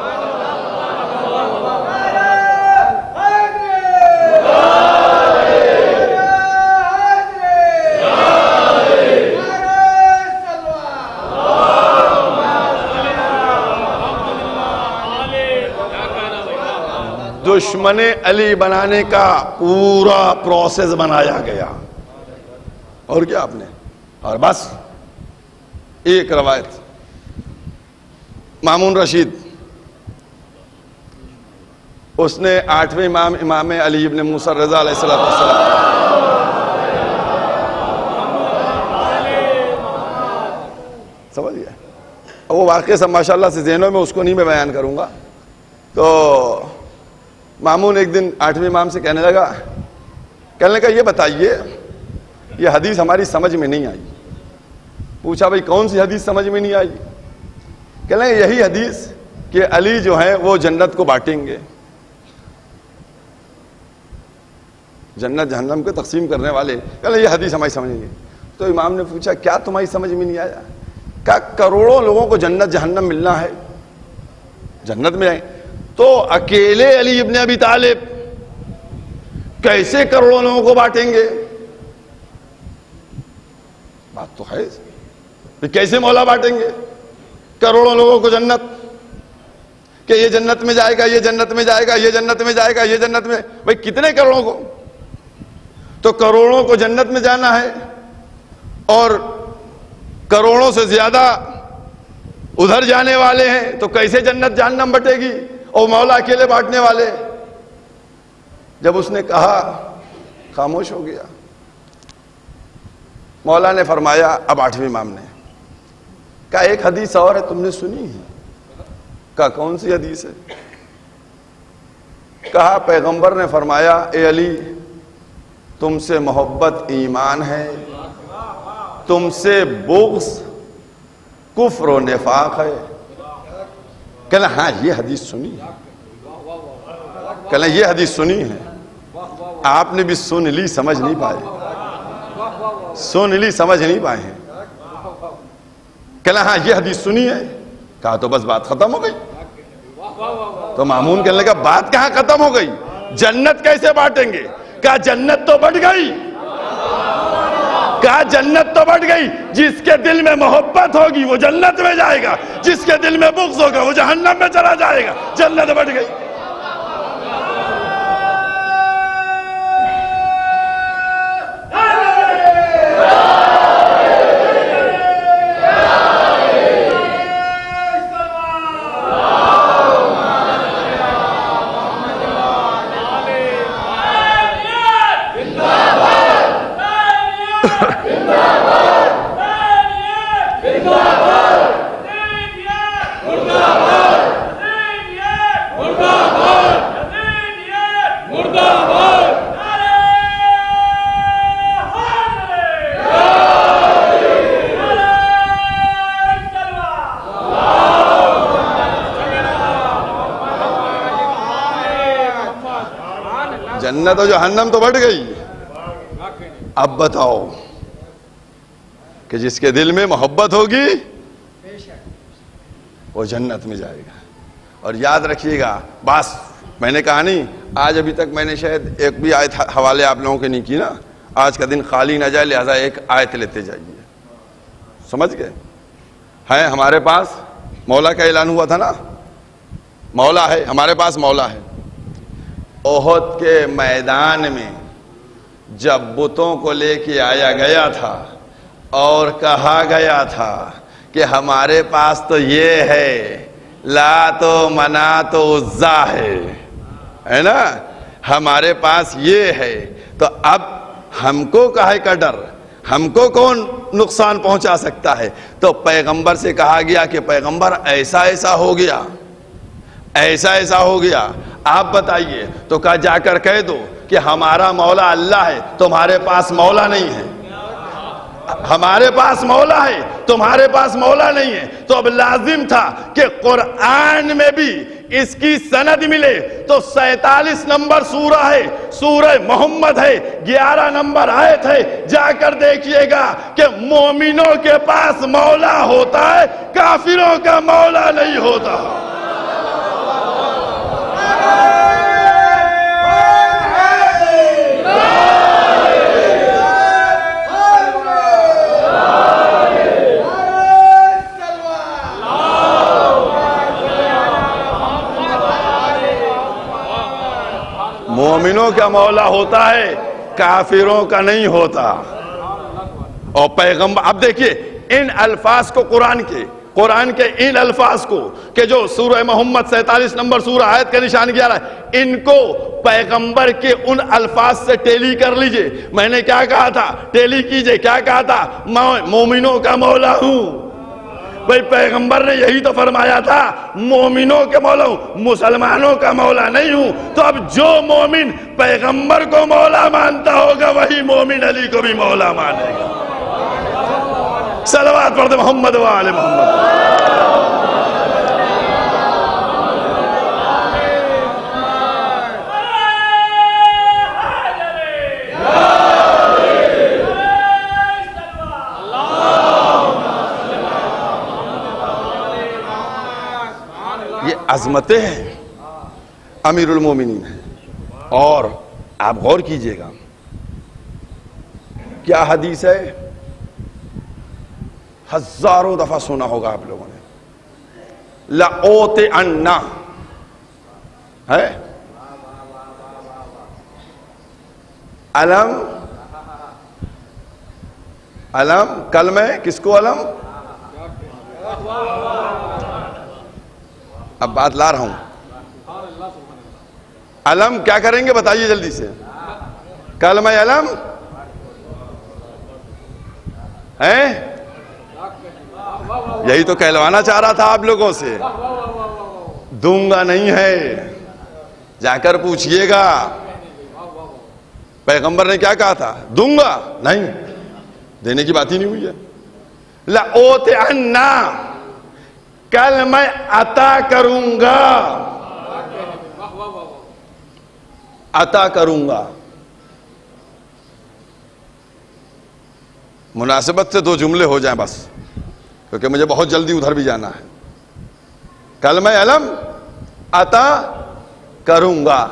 دشمن علی بنانے کا پورا پروسیس بنایا گیا. اور کیا آپ نے, اور بس ایک روایت, مامون رشید اس نے 8ویں امام امام علی ابن موسیٰ رضا علیہ السلام سمجھ گیا. وہ واقعہ سب ماشاءاللہ سے ذہنوں میں, اس کو نہیں میں بیان کروں گا. تو مامون ایک دن 8ویں امام سے کہنے لگا یہ بتائیے یہ حدیث ہماری سمجھ میں نہیں آئی. پوچھا بھائی کون سی حدیث سمجھ میں نہیں آئی؟ کہنے لگا یہی حدیث کہ علی جو ہیں وہ جنت کو بانٹیں گے, جنت جہنم کو تقسیم کرنے والے. کہنے لگا یہ حدیث ہماری سمجھ نہیں. تو امام نے پوچھا کیا تمہاری سمجھ میں نہیں آیا؟ کہ کروڑوں لوگوں کو جنت جہنم ملنا ہے, جنت میں آئیں, تو اکیلے علی ابن ابی طالب کیسے کروڑوں لوگوں کو بانٹیں گے؟ بات تو ہے, کیسے مولا بانٹیں گے کروڑوں لوگوں کو جنت, کہ یہ جنت میں جائے گا, یہ جنت میں جائے گا, یہ جنت میں جائے گا, یہ جنت میں. بھائی کتنے کروڑوں کو؟ تو کروڑوں کو جنت میں جانا ہے اور کروڑوں سے زیادہ ادھر جانے والے ہیں, تو کیسے جنت جہنم بٹے گی اور مولا اکیلے بانٹنے والے؟ جب اس نے کہا خاموش ہو گیا. مولا نے فرمایا, اب 8ویں امام نے کہا ایک حدیث اور ہے, تم نے سنی ہے؟ کہا کون سی حدیث ہے؟ کہا پیغمبر نے فرمایا اے علی تم سے محبت ایمان ہے, تم سے بغض کفر و نفاق ہے. کہنا ہاں یہ حدیث سنی ہے. کہنا یہ حدیث سنی ہے. آپ نے بھی سن لی, سمجھ نہیں پائے, سن لی سمجھ نہیں پائے ہیں. کہنا ہاں یہ حدیث سنی ہے. کہا تو بس بات ختم ہو گئی. تو مامون کہنے لگا بات کہاں ختم ہو گئی, جنت کیسے بانٹیں گے؟ کہا جنت تو بٹ گئی. کہا جنت تو بٹ گئی, جس کے دل میں محبت ہوگی وہ جنت میں جائے گا, جس کے دل میں بغض ہوگا وہ جہنم میں چلا جائے گا. جنت بٹ گئی. جنت و جہنم تو بٹ گئی. اب بتاؤ کہ جس کے دل میں محبت ہوگی وہ جنت میں جائے گا. اور یاد رکھیے گا, بس میں نے کہا نہیں, آج ابھی تک میں نے شاید ایک بھی آیت حوالے آپ لوگوں کے نہیں کی نا. آج کا دن خالی نہ جائے, لہذا ایک آیت لیتے جائیے. سمجھ گئے؟ ہے ہمارے پاس مولا کا اعلان ہوا تھا نا, مولا ہے ہمارے پاس, مولا ہے. احد کے میدان میں جب بتوں کو لے کے آیا گیا تھا اور کہا گیا تھا کہ ہمارے پاس تو یہ ہے, لات و منات و عزا ہے نا, ہمارے پاس یہ ہے, تو اب ہم کو کاہے کا ڈر, ہم کو کون نقصان پہنچا سکتا ہے؟ تو پیغمبر سے کہا گیا کہ پیغمبر ایسا ایسا ہو گیا, ایسا ایسا ہو گیا, آپ بتائیے. تو کہا جا کر کہہ دو کہ ہمارا مولا اللہ ہے, تمہارے پاس مولا نہیں ہے. ہمارے پاس مولا ہے, تمہارے پاس مولا نہیں ہے. تو اب لازم تھا کہ قرآن میں بھی اس کی سند ملے. تو 47 نمبر سورہ ہے, سورہ محمد ہے, 11 نمبر آیت ہے. جا کر دیکھیے گا کہ مومنوں کے پاس مولا ہوتا ہے, کافروں کا مولا نہیں ہوتا. مومنوں کا مولا ہوتا ہے، کافروں کا نہیں ہوتا. اور پیغمبر، اب دیکھیے ان الفاظ کو قرآن کے ان الفاظ کو کہ جو سورہ محمد 47 نمبر سورہ آیت کا نشان کیا رہا ہے، ان کو پیغمبر کے ان الفاظ سے ٹیلی کر لیجئے. میں نے کیا کہا تھا؟ ٹیلی کیجئے. کیا کہا تھا؟ میں مومنوں کا مولا ہوں. بھئی پیغمبر نے یہی تو فرمایا تھا، مومنوں کے مولا ہوں، مسلمانوں کا مولا نہیں ہوں. تو اب جو مومن پیغمبر کو مولا مانتا ہوگا وہی مومن علی کو بھی مولا مانے گا. صلوات پڑھ دے محمد و آل محمد. یہ عظمتیں ہیں امیر المومنین ہیں. اور آپ غور کیجئے گا کیا حدیث ہے، ہزاروں دفعہ سنا ہوگا آپ لوگوں نے، لَأُوتِئَنَّ ہے علم کلمہ کس کو علم؟ اب بات لا رہا ہوں. علم کیا کریں گے بتائیے جلدی سے. کلمہ علم ہے، یہی تو کہلوانا چاہ رہا تھا آپ لوگوں سے. دوں گا نہیں ہے، جا کر پوچھئے گا. پیغمبر نے کیا کہا تھا؟ دوں گا نہیں، دینے کی بات ہی نہیں ہوئی ہے. لَأُوتِئَنَّ، کل میں عطا کروں گا. عطا کروں گا. مناسبت سے دو جملے ہو جائیں بس، کیونکہ مجھے بہت جلدی ادھر بھی جانا ہے. کلمہ علم عطا کروں گا.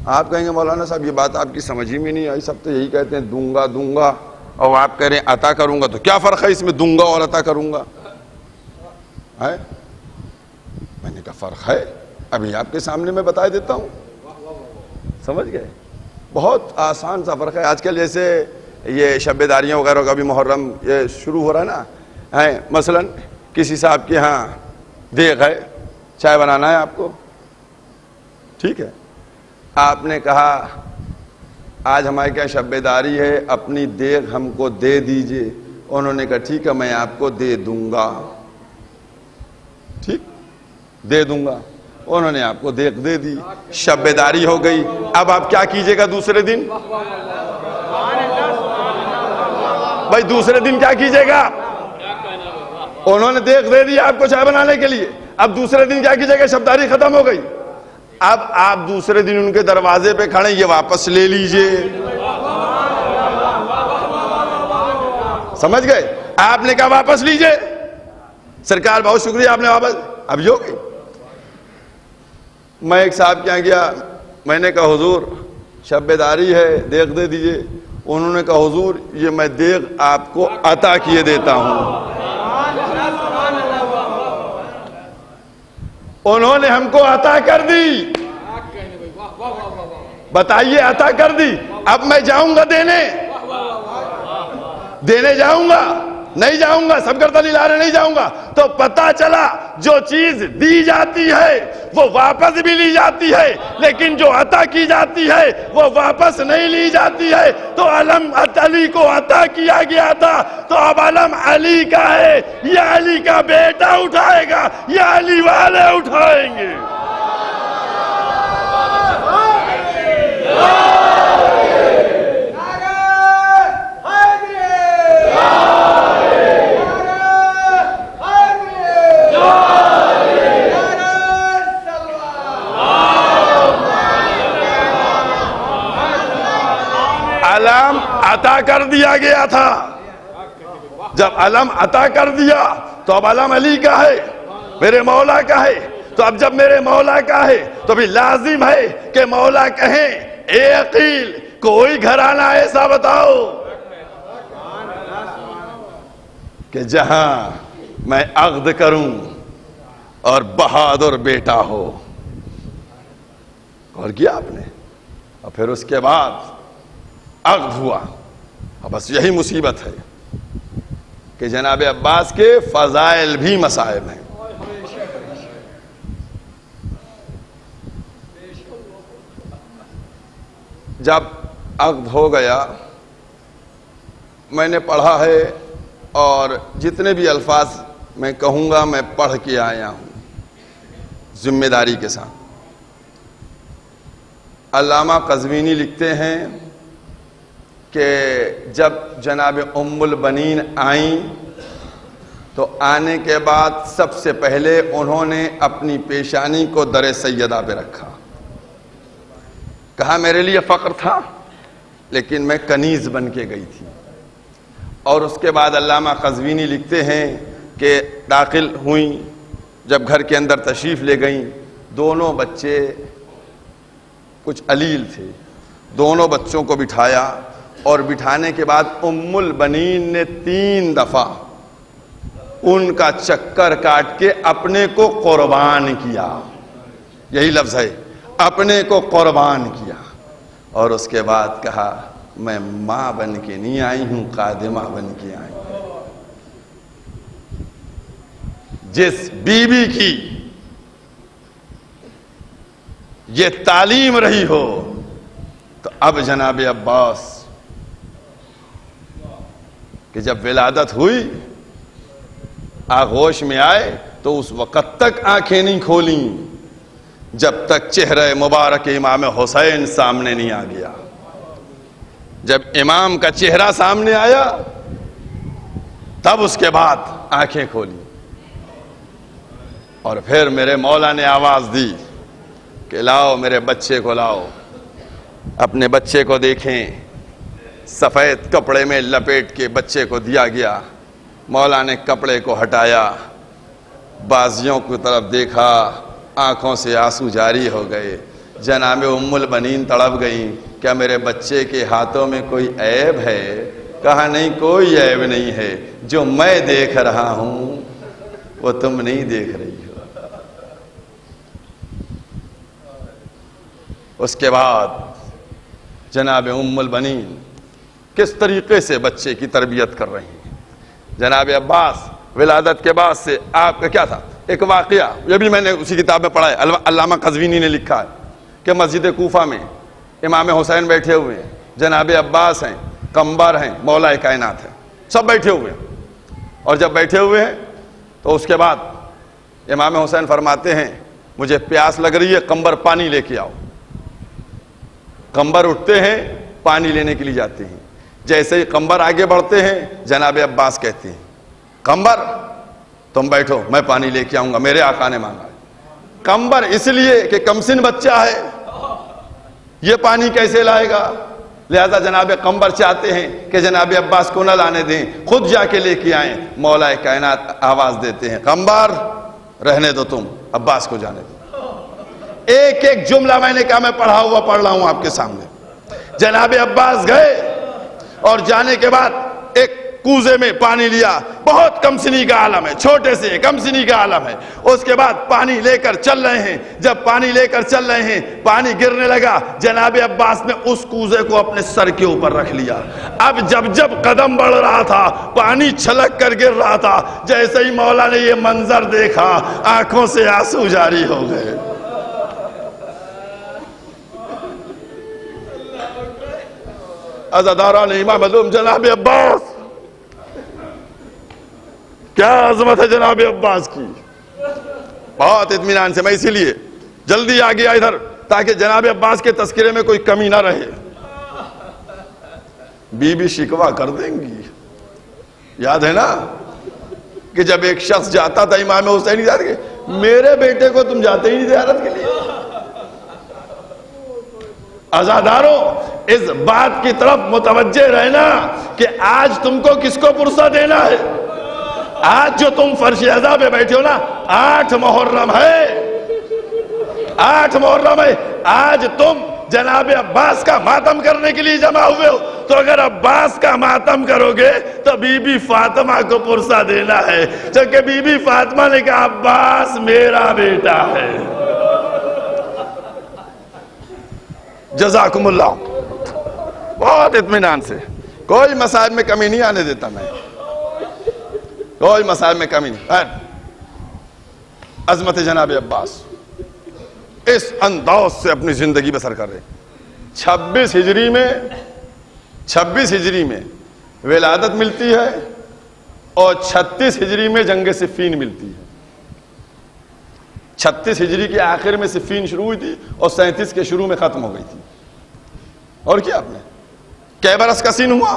آپ کہیں گے مولانا صاحب یہ بات آپ کی سمجھ ہی میں نہیں آئی، سب تو یہی کہتے ہیں دوں گا دوں گا، اور آپ کہہ رہے ہیں عطا کروں گا، تو کیا فرق ہے اس میں دوں گا اور عطا کروں گا؟ ہے میں نے کہا فرق ہے، ابھی آپ کے سامنے میں بتا دیتا ہوں. سمجھ گئے؟ بہت آسان سا فرق ہے. آج کل جیسے یہ شب داریاں وغیرہ کا بھی محرم یہ شروع ہو رہا ہے نا، ہے مثلا کسی صاحب کے ہاں دیگ ہے، چائے بنانا ہے آپ کو، ٹھیک ہے، آپ نے کہا آج ہمارے کیا شب داری ہے، اپنی دیگ ہم کو دے دیجئے. انہوں نے کہا ٹھیک ہے میں آپ کو دے دوں گا. ٹھیک دے دوں گا. انہوں نے آپ کو دیگ دے دی، شب داری ہو گئی. اب آپ کیا کیجئے گا دوسرے دن؟ بھائی دوسرے دن کیا کیجئے گا؟ انہوں نے دیگ دے دی آپ کو چائے بنانے کے لیے، اب دوسرے دن کیا کیجئے گا؟ شب داری ختم ہو گئی. اب آپ دوسرے دن ان کے دروازے پہ کھڑے، یہ واپس لے لیجئے. سمجھ گئے؟ آپ نے کہا واپس لیجئے. سرکار بہت شکریہ آپ نے واپس. اب یہ ہو گئی. میں ایک صاحب کے یہاں گیا، میں نے کہا حضور شب داری ہے دیگ دے دیجئے. انہوں نے کہا حضور یہ میں دیگ آپ کو عطا کیے دیتا ہوں. انہوں نے ہم کو عطا کر دی. بتائیے عطا کر دی. اب میں جاؤں گا دینے جاؤں گا؟ نہیں جاؤں گا. سب کرتا لانے نہیں جاؤں گا. تو پتا چلا جو چیز دی جاتی ہے وہ واپس بھی لی جاتی ہے، لیکن جو عطا کی جاتی ہے وہ واپس نہیں لی جاتی ہے. تو علم علی کو عطا کیا گیا تھا، تو اب علم علی کا ہے. یا علی کا بیٹا اٹھائے گا یا علی والے اٹھائیں گے. علم عطا کر دیا گیا تھا. جب علم عطا کر دیا تو اب علم علی کا ہے، میرے مولا کا ہے. تو اب جب میرے مولا کا ہے تو بھی لازم ہے کہ مولا کہیں اے عقیل کوئی گھرانہ ایسا بتاؤ کہ جہاں میں عقد کروں اور بہادر بیٹا ہو. اور کیا آپ نے اور پھر اس کے بعد عقد ہوا. اور بس یہی مصیبت ہے کہ جناب عباس کے فضائل بھی مصائب ہیں. جب عقد ہو گیا میں نے پڑھا ہے اور جتنے بھی الفاظ میں کہوں گا میں پڑھ کے آیا ہوں ذمہ داری کے ساتھ. علامہ قزوینی لکھتے ہیں کہ جب جناب ام البنین آئیں تو آنے کے بعد سب سے پہلے انہوں نے اپنی پیشانی کو در سیدہ پہ رکھا. کہا میرے لیے فخر تھا لیکن میں کنیز بن کے گئی تھی. اور اس کے بعد علامہ قزوینی لکھتے ہیں کہ داخل ہوئیں، جب گھر کے اندر تشریف لے گئیں، دونوں بچے کچھ علیل تھے، دونوں بچوں کو بٹھایا اور بٹھانے کے بعد ام البنین نے 3 دفعہ ان کا چکر کاٹ کے اپنے کو قربان کیا. یہی لفظ ہے، اپنے کو قربان کیا. اور اس کے بعد کہا میں ماں بن کے نہیں آئی ہوں، خادمہ بن کے آئی ہوں. جس بیوی کی یہ تعلیم رہی ہو تو اب جناب عباس کہ جب ولادت ہوئی آغوش میں آئے تو اس وقت تک آنکھیں نہیں کھولیں جب تک چہرہ مبارک امام حسین سامنے نہیں آ گیا. جب امام کا چہرہ سامنے آیا تب اس کے بعد آنکھیں کھولی. اور پھر میرے مولا نے آواز دی کہ لاؤ میرے بچے کو لاؤ. اپنے بچے کو دیکھیں، سفید کپڑے میں لپیٹ کے بچے کو دیا گیا. مولا نے کپڑے کو ہٹایا، بازیوں کی طرف دیکھا، آنکھوں سے آنسو جاری ہو گئے. جناب ام البنین تڑپ گئیں، کیا میرے بچے کے ہاتھوں میں کوئی عیب ہے؟ کہا نہیں، کوئی عیب نہیں ہے، جو میں دیکھ رہا ہوں وہ تم نہیں دیکھ رہی ہو. اس کے بعد جناب ام البنین کس طریقے سے بچے کی تربیت کر رہی ہیں. جناب عباس ولادت کے بعد سے آپ کا کیا تھا؟ ایک واقعہ یہ بھی میں نے اسی کتاب میں پڑھا ہے، علامہ قزوینی نے لکھا ہے کہ مسجد کوفہ میں امام حسین بیٹھے ہوئے ہیں، جناب عباس ہیں، قمبر ہیں، مولا کائنات ہیں، سب بیٹھے ہوئے ہیں. اور جب بیٹھے ہوئے ہیں تو اس کے بعد امام حسین فرماتے ہیں مجھے پیاس لگ رہی ہے، قمبر پانی لے کے آؤ. قمبر اٹھتے ہیں، پانی لینے کے لیے جاتے ہیں. جیسے ہی قمبر آگے بڑھتے ہیں جناب عباس کہتے ہیں قمبر تم بیٹھو، میں پانی لے کے آؤں گا، میرے آقا نے مانگا. قمبر اس لیے کہ کمسن بچہ ہے، یہ پانی کیسے لائے گا، لہذا جناب قمبر چاہتے ہیں کہ جناب عباس کو نہ لانے دیں، خود جا کے لے کے آئیں. مولا کائنات آواز دیتے ہیں قمبر رہنے دو، تم عباس کو جانے دو. ایک ایک جملہ میں نے کہا میں پڑھا ہوا پڑھ رہا ہوں آپ کے سامنے. جناب عباس گئے اور جانے کے بعد ایک کوزے میں پانی لیا، بہت کم سنی کا عالم ہے، چھوٹے سے کم سنی کا عالم ہے. اس کے بعد پانی لے کر چل رہے ہیں. جب پانی لے کر چل رہے ہیں پانی گرنے لگا، جناب عباس نے اس کوزے کو اپنے سر کے اوپر رکھ لیا. اب جب قدم بڑھ رہا تھا پانی چھلک کر گر رہا تھا. جیسے ہی مولا نے یہ منظر دیکھا آنکھوں سے آنسو جاری ہو گئے. عزاداران امام علوم جناب عباس، کیا عظمت ہے جناب عباس کی. بہت اطمینان سے میں اسی لیے جلدی آ گیا ادھر تاکہ جناب عباس کے تذکرے میں کوئی کمی نہ رہے. بی بی شکوہ کر دیں گی. یاد ہے نا کہ جب ایک شخص جاتا تھا امام حسین کی زیارت کے، میرے بیٹے کو تم جاتے ہی نہیں زیارت کے لیے. عزاداروں اس بات کی طرف متوجہ رہنا کہ آج تم کو کس کو پرسہ دینا ہے. آج جو تم فرش عزا پہ بیٹھے ہو نا، 8 محرم ہے، 8 محرم ہے. آج تم جناب عباس کا ماتم کرنے کے لیے جمع ہوئے ہو، تو اگر عباس کا ماتم کرو گے تو بی بی فاطمہ کو پرسہ دینا ہے، چونکہ بی بی فاطمہ نے کہا عباس میرا بیٹا ہے. جزاکم اللہ. بہت اطمینان سے, کوئی مسائل میں کمی نہیں آنے دیتا میں, کوئی مسائل میں کمی نہیں. عظمت جناب عباس اس انداز سے اپنی زندگی بسر کر رہے. 26 ہجری میں ولادت ملتی ہے اور 36 ہجری میں جنگ صفین ملتی ہے. 36 ہجری کے آخر میں صفین شروع ہوئی تھی اور 37 کے شروع میں ختم ہو گئی تھی. اور کیا آپ نے کئی برس کا سین ہوا,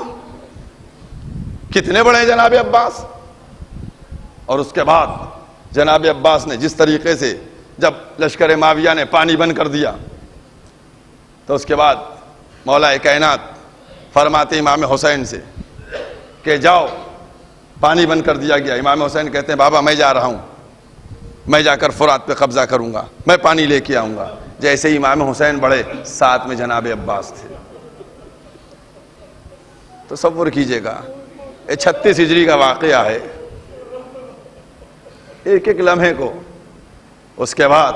کتنے بڑے ہیں جناب عباس. اور اس کے بعد جناب عباس نے جس طریقے سے جب لشکر معاویہ نے پانی بند کر دیا تو اس کے بعد مولا کائنات فرماتے امام حسین سے کہ جاؤ, پانی بند کر دیا گیا. امام حسین کہتے ہیں بابا میں جا رہا ہوں, میں جا کر فرات پہ قبضہ کروں گا, میں پانی لے کے آؤں گا. جیسے ہی امام حسین بڑھے ساتھ میں جناب عباس تھے. تصور کیجئے گا, یہ 36 ہجری کا واقعہ ہے, ایک ایک لمحے کو. اس کے بعد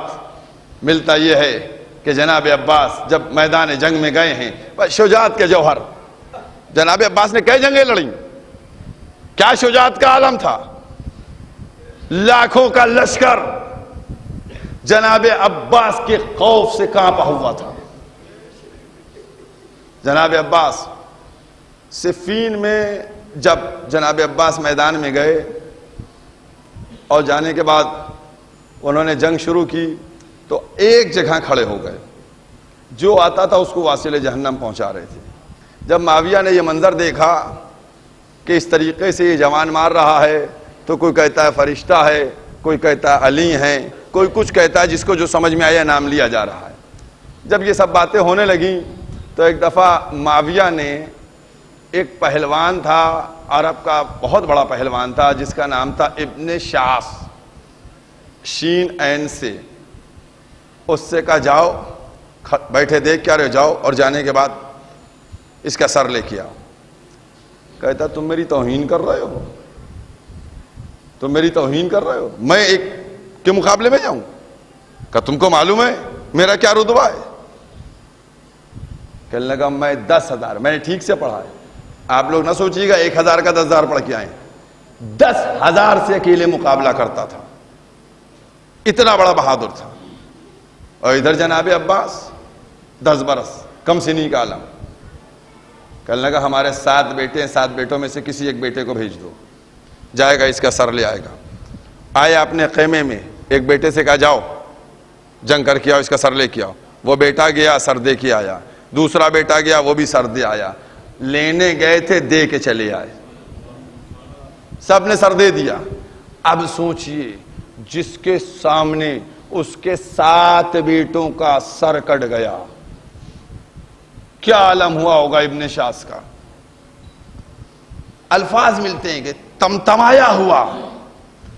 ملتا یہ ہے کہ جناب عباس جب میدان جنگ میں گئے ہیں, شجاعت کے جوہر. جناب عباس نے کئی جنگیں لڑیں, کیا شجاعت کا عالم تھا. لاکھوں کا لشکر جناب عباس کے خوف سے کانپا ہوا تھا. جناب عباس صفین میں جب جناب عباس میدان میں گئے اور جانے کے بعد انہوں نے جنگ شروع کی تو ایک جگہ کھڑے ہو گئے, جو آتا تھا اس کو واصل جہنم پہنچا رہے تھے. جب معاویہ نے یہ منظر دیکھا کہ اس طریقے سے یہ جوان مار رہا ہے تو کوئی کہتا ہے فرشتہ ہے, کوئی کہتا ہے علی ہیں, کوئی کچھ کہتا ہے, جس کو جو سمجھ میں آیا نام لیا جا رہا ہے. جب یہ سب باتیں ہونے لگیں تو ایک دفعہ معاویہ نے, ایک پہلوان تھا عرب کا, بہت بڑا پہلوان تھا جس کا نام تھا ابن شاس, شین عین سے, اس سے کہا جاؤ, بیٹھے دیکھ کیا رہے, جاؤ اور جانے کے بعد اس کا سر لے کے آؤ. کہتا تم میری توہین کر رہے ہو, تم میری توہین کر رہے ہو, میں ایک کے مقابلے میں جاؤں. کہ تم کو معلوم ہے میرا کیا رتبہ ہے. کہنے لگا میں 10,000, میں نے ٹھیک سے پڑھا ہے, آپ لوگ نہ سوچیے گا 1,000 کا 10,000 پڑھ کے آئیں, 10,000 سے اکیلے مقابلہ کرتا تھا, اتنا بڑا بہادر تھا. اور ادھر جناب عباس 10 برس کم سنی کا عالم. کہنے لگا ہمارے 7 بیٹے ہیں, 7 بیٹوں میں سے کسی ایک بیٹے کو بھیج دو, جائے گا اس کا سر لے آئے گا. آئے اپنے خیمے میں, ایک بیٹے سے کہا جاؤ جنگ کر کے آؤ, اس کا سر لے کے آؤ. وہ بیٹا گیا سر دے کے آیا, دوسرا بیٹا گیا وہ بھی سر دے آیا. لینے گئے تھے دے کے چلے آئے, سب نے سر دے دیا. اب سوچئے جس کے سامنے اس کے 7 بیٹوں کا سر کٹ گیا, کیا عالم ہوا ہوگا ابن شاس کا. الفاظ ملتے ہیں کہ تمتمایا ہوا,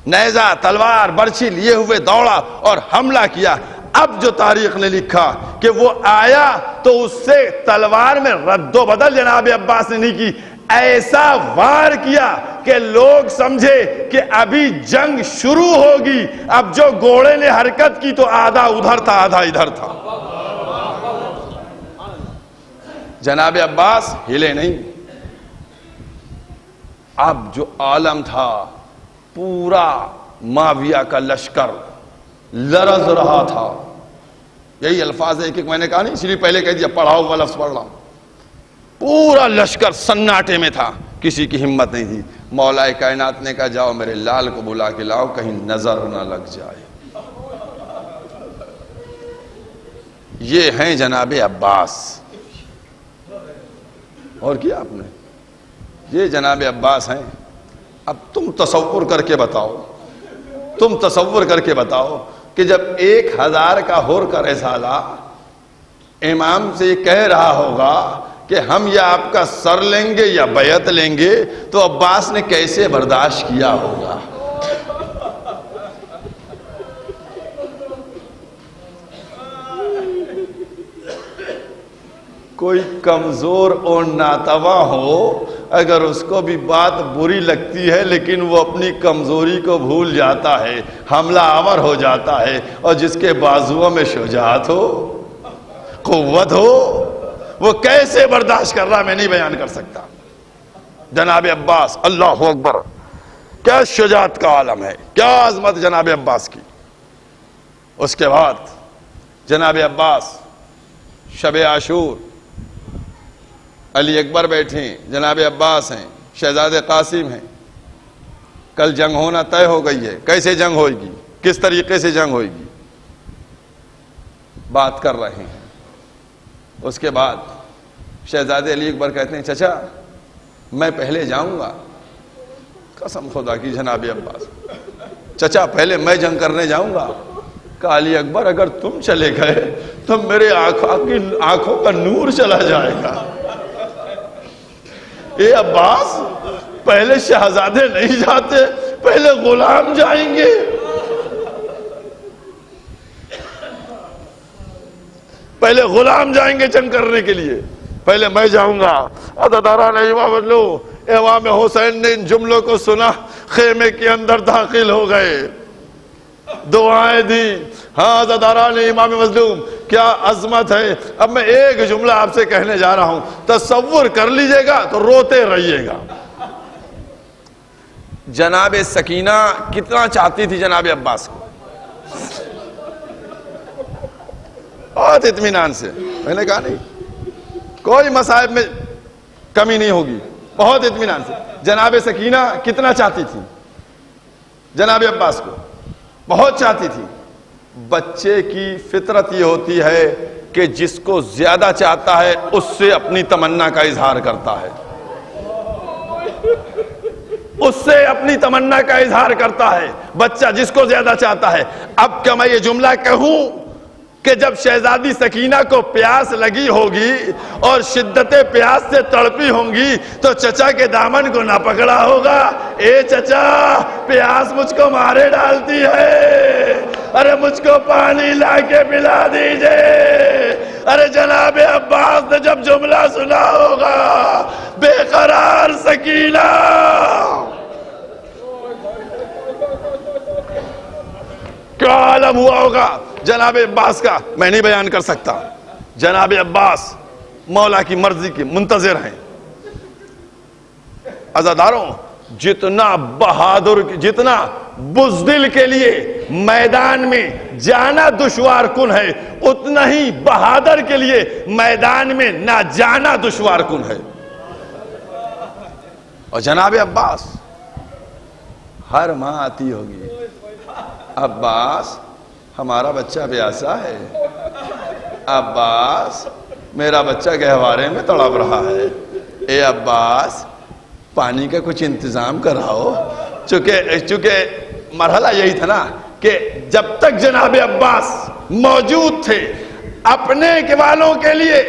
نیزہ تلوار برچھی لیے ہوئے دوڑا اور حملہ کیا. اب جو تاریخ نے لکھا کہ وہ آیا تو اس سے تلوار میں رد و بدل جناب عباس نے نہیں کی, ایسا وار کیا کہ لوگ سمجھے کہ ابھی جنگ شروع ہوگی. اب جو گھوڑے نے حرکت کی تو آدھا ادھر تھا آدھا ادھر تھا. جناب عباس ہلے نہیں. اب جو عالم تھا, پورا معاویہ کا لشکر لرز رہا تھا. یہی الفاظ ہے, ایک ایک میں نے کہا نہیں, اس لیے پہلے کہہ دیا, پڑھا ہوا لفظ پڑھ رہا ہوں. پورا لشکر سناٹے میں تھا, کسی کی ہمت نہیں تھی. مولا کائنات نے کہا جاؤ میرے لال کو بلا کے لاؤ, کہیں نظر نہ لگ جائے. یہ ہیں جناب عباس. اور کیا آپ نے, یہ جناب عباس ہیں. اب تم تصور کر کے بتاؤ, تم تصور کر کے بتاؤ کہ جب 1,000 کا ہور کا رسالہ امام سے یہ کہہ رہا ہوگا کہ ہم یا آپ کا سر لیں گے یا بیعت لیں گے, تو عباس نے کیسے برداشت کیا ہوگا. کوئی کمزور اور ناتواں ہو, اگر اس کو بھی بات بری لگتی ہے لیکن وہ اپنی کمزوری کو بھول جاتا ہے, حملہ آور ہو جاتا ہے, اور جس کے بازوؤں میں شجاعت ہو, قوت ہو, وہ کیسے برداشت کر رہا میں نہیں بیان کر سکتا. جناب عباس، اللہ اکبر، کیا شجاعت کا عالم ہے، کیا عظمت جناب عباس کی. اس کے بعد جناب عباس شب عاشور، علی اکبر بیٹھے ہیں، جناب عباس ہیں، شہزادے قاسم ہیں. کل جنگ ہونا طے ہو گئی ہے، کیسے جنگ ہوئے گی، کس طریقے سے جنگ ہوئے گی، بات کر رہے ہیں. اس کے بعد شہزادے علی اکبر کہتے ہیں چچا میں پہلے جاؤں گا. قسم خدا کی جناب عباس، چچا پہلے میں جنگ کرنے جاؤں گا. کہا علی اکبر اگر تم چلے گئے تو میرے آنکھوں کا نور چلا جائے گا. اے عباس، پہلے شہزادے نہیں جاتے، پہلے غلام جائیں گے. پہلے غلام جائیں گے جنگ کرنے کے لیے، پہلے میں جاؤں گا. عزاداران امام امام حسین نے ان جملوں کو سنا، خیمے کے اندر داخل ہو گئے، دعائیں دی. ہاں عزاداران امام مظلوم، کیا عظمت ہے. اب میں ایک جملہ آپ سے کہنے جا رہا ہوں، تصور کر لیجئے گا تو روتے رہیے گا. جناب سکینہ کتنا چاہتی تھی جناب عباس کو، بہت اطمینان سے. میں نے کہا نہیں، کوئی مصائب میں کمی نہیں ہوگی، بہت اطمینان سے. جناب سکینہ کتنا چاہتی تھی جناب عباس کو، بہت چاہتی تھی. بچے کی فطرت یہ ہوتی ہے کہ جس کو زیادہ چاہتا ہے اس سے اپنی تمنا کا اظہار کرتا ہے، اس سے اپنی تمنا کا اظہار کرتا ہے بچہ جس کو زیادہ چاہتا ہے. اب کیا میں یہ جملہ کہوں کہ جب شہزادی سکینہ کو پیاس لگی ہوگی اور شدت پیاس سے تڑپی ہوں گی تو چچا کے دامن کو نہ پکڑا ہوگا، اے چچا پیاس مجھ کو مارے ڈالتی ہے، ارے مجھ کو پانی لا کے پلا دیجئے. ارے جناب عباس نے جب جملہ سنا ہوگا بے قرار سکینہ، کیا عالم ہوا ہوگا جناب عباس کا، میں نہیں بیان کر سکتا. جناب عباس مولا کی مرضی کے منتظر ہیں. عزاداروں، جتنا بہادر، جتنا بزدل کے لیے میدان میں جانا دشوار کن ہے، اتنا ہی بہادر کے لیے میدان میں نہ جانا دشوار کن ہے. اور جناب عباس ہر ماں آتی ہوگی، عباس ہمارا بچہ پیاسا ہے، عباس میرا بچہ گہوارے میں تڑپ رہا ہے، اے عباس پانی کا کچھ انتظام کراؤ. چونکہ مرحلہ یہی تھا نا کہ جب تک جناب عباس موجود تھے اپنے کے والوں کے لیے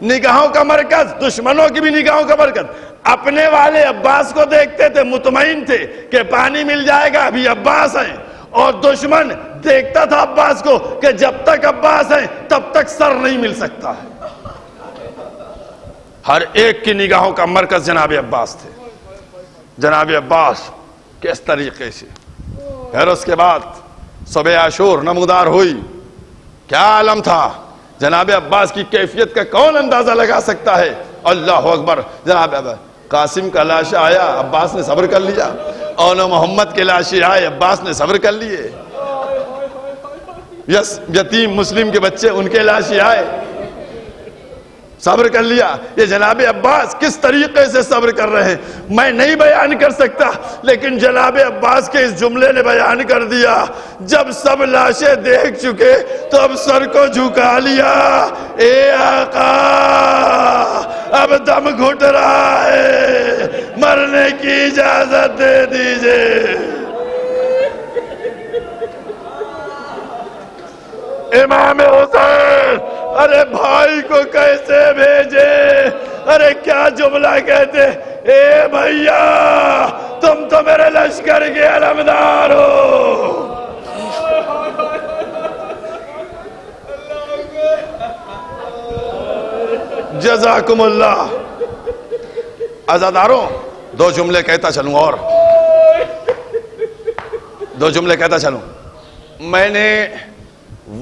نگاہوں کا مرکز، دشمنوں کی بھی نگاہوں کا مرکز، اپنے والے عباس کو دیکھتے تھے، مطمئن تھے کہ پانی مل جائے گا، ابھی عباس ہیں. اور دشمن دیکھتا تھا عباس کو کہ جب تک عباس ہیں تب تک سر نہیں مل سکتا ہے. ہر ایک کی نگاہوں کا مرکز جناب عباس تھے. جناب عباس کس طریقے سے. پھر اس کے بعد صبح عاشور نمودار ہوئی، کیا عالم تھا. جناب عباس کی کیفیت کا کون اندازہ لگا سکتا ہے. اللہ اکبر. جناب قاسم کا لاشا آیا، عباس نے صبر کر لیا. اور محمد کے لاشے آئے، عباس نے صبر کر لیے. یتیم مسلم کے بچے، ان کے لاشے آئے، صبر کر لیا. یہ جناب عباس کس طریقے سے صبر کر رہے ہیں میں نہیں بیان کر سکتا، لیکن جناب عباس کے اس جملے نے بیان کر دیا. جب سب لاشیں دیکھ چکے تو اب سر کو جھکا لیا. اے آقا اب دم گھٹ رہا ہے، مرنے کی اجازت دے دیجئے. امام حسین ارے بھائی کو کیسے بھیجے، ارے کیا جملہ کہتے، اے بھیا تم تو میرے لشکر کے علمدار ہو. جزاکم اللہ. عزاداروں دو جملے کہتا چلوں، اور دو جملے کہتا چلوں. میں نے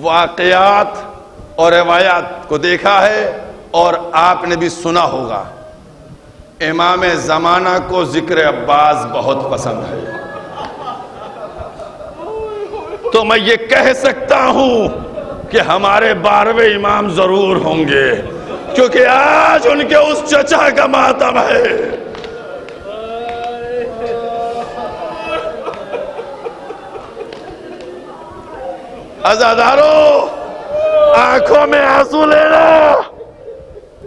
واقعات اور روایات کو دیکھا ہے اور آپ نے بھی سنا ہوگا امام زمانہ کو ذکر عباس بہت پسند ہے، تو میں یہ کہہ سکتا ہوں کہ ہمارے 12ویں امام ضرور ہوں گے، کیونکہ آج ان کے اس چچا کا ماتم ہے۔ عزادارو، آنکھوں میں آنسو لینا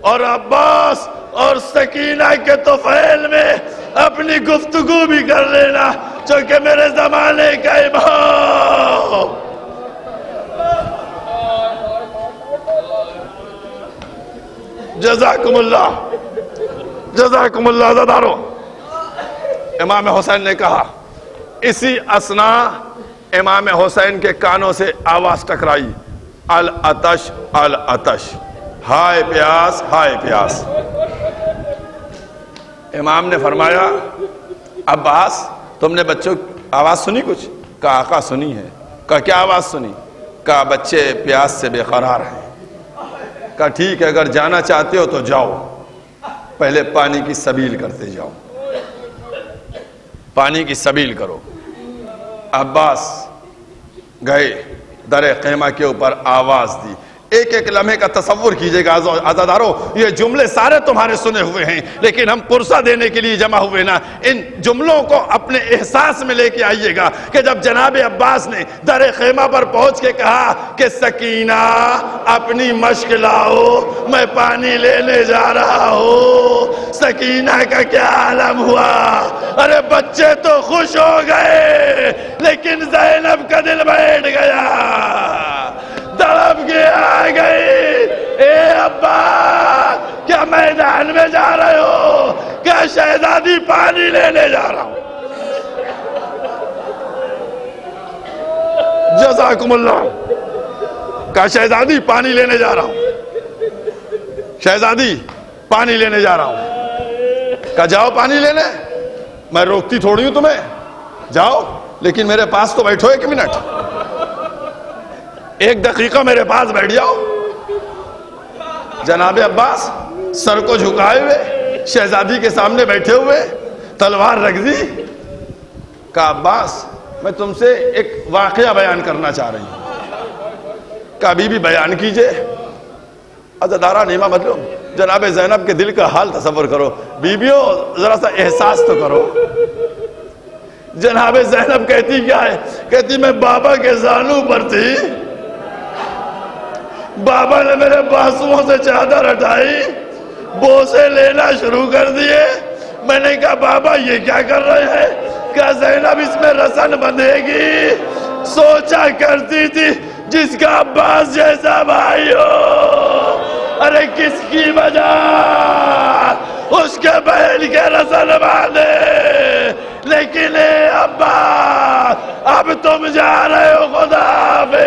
اور عباس اور سکینہ کے طفیل میں اپنی گفتگو بھی کر لینا، چونکہ میرے زمانے کا امام۔ جزاکم اللہ، جزاکم اللہ عزادارو۔ امام حسین نے کہا، اسی اثنا امام حسین کے کانوں سے آواز ٹکرائی، العطش العطش، ہائے پیاس ہائے پیاس۔ امام نے فرمایا، عباس تم نے بچوں آواز سنی کچھ؟ کہا آقا سنی ہے۔ کہا کیا آواز سنی؟ کہا بچے پیاس سے بے قرار ہیں۔ کہا ٹھیک ہے، اگر جانا چاہتے ہو تو جاؤ، پہلے پانی کی سبیل کرتے جاؤ، پانی کی سبیل کرو۔ عباس گئے، در خیمہ کے اوپر آواز دی۔ ایک ایک لمحے کا تصور کیجئے گا عزادارو، یہ جملے سارے تمہارے سنے ہوئے ہیں، لیکن ہم پرسہ دینے کے لیے جمع ہوئے نا، ان جملوں کو اپنے احساس میں لے کے آئیے گا کہ جب جناب عباس نے در خیمہ پر پہنچ کے کہا کہ سکینہ اپنی مشک لاؤ، میں پانی لینے جا رہا ہوں، سکینہ کا کیا عالم ہوا؟ ارے بچے تو خوش ہو گئے، لیکن زینب کا دل بیٹھ گیا، تڑپ کے آ گئی۔ اے عباس، کیا میدان میں جا رہے ہو؟ کیا شہزادی پانی لینے جا رہا ہوں؟ جزاکم اللہ۔ کہا شہزادی پانی لینے جا رہا ہوں، شہزادی پانی لینے جا رہا ہوں۔ کہا جاؤ پانی لینے، میں روکتی تھوڑی ہوں تمہیں، جاؤ، لیکن میرے پاس تو بیٹھو 1 منٹ، 1 دقیقہ میرے پاس بیٹھ جاؤ۔ جناب عباس سر کو جھکائے ہوئے شہزادی کے سامنے بیٹھے ہوئے، تلوار رکھ دی۔ کہا عباس میں تم سے ایک واقعہ بیان کرنا چاہ رہی ہوں۔ کہا بی بی بیان کیجئے۔ عزادارہ نیمہ مت لو، جناب زینب کے دل کا حال تصور کرو، بیویوں ذرا سا احساس تو کرو۔ جناب زینب کہتی کیا ہے؟ کہتی میں بابا کے زانوں پر تھی، بابا نے میرے بازوؤں سے چادر ہٹائی، بوسے لینا شروع کر دیے۔ میں نے کہا بابا یہ کیا کر رہے ہیں؟ کہا زینب اس میں رسن بندھے گی، سوچا کرتی تھی جس کا عباس جیسا بھائی ہو، ارے کس کی وجہ اس کے بہن کے رسن باندھے، لیکن اے عباس اب تم جا رہے ہو، خدا پہ۔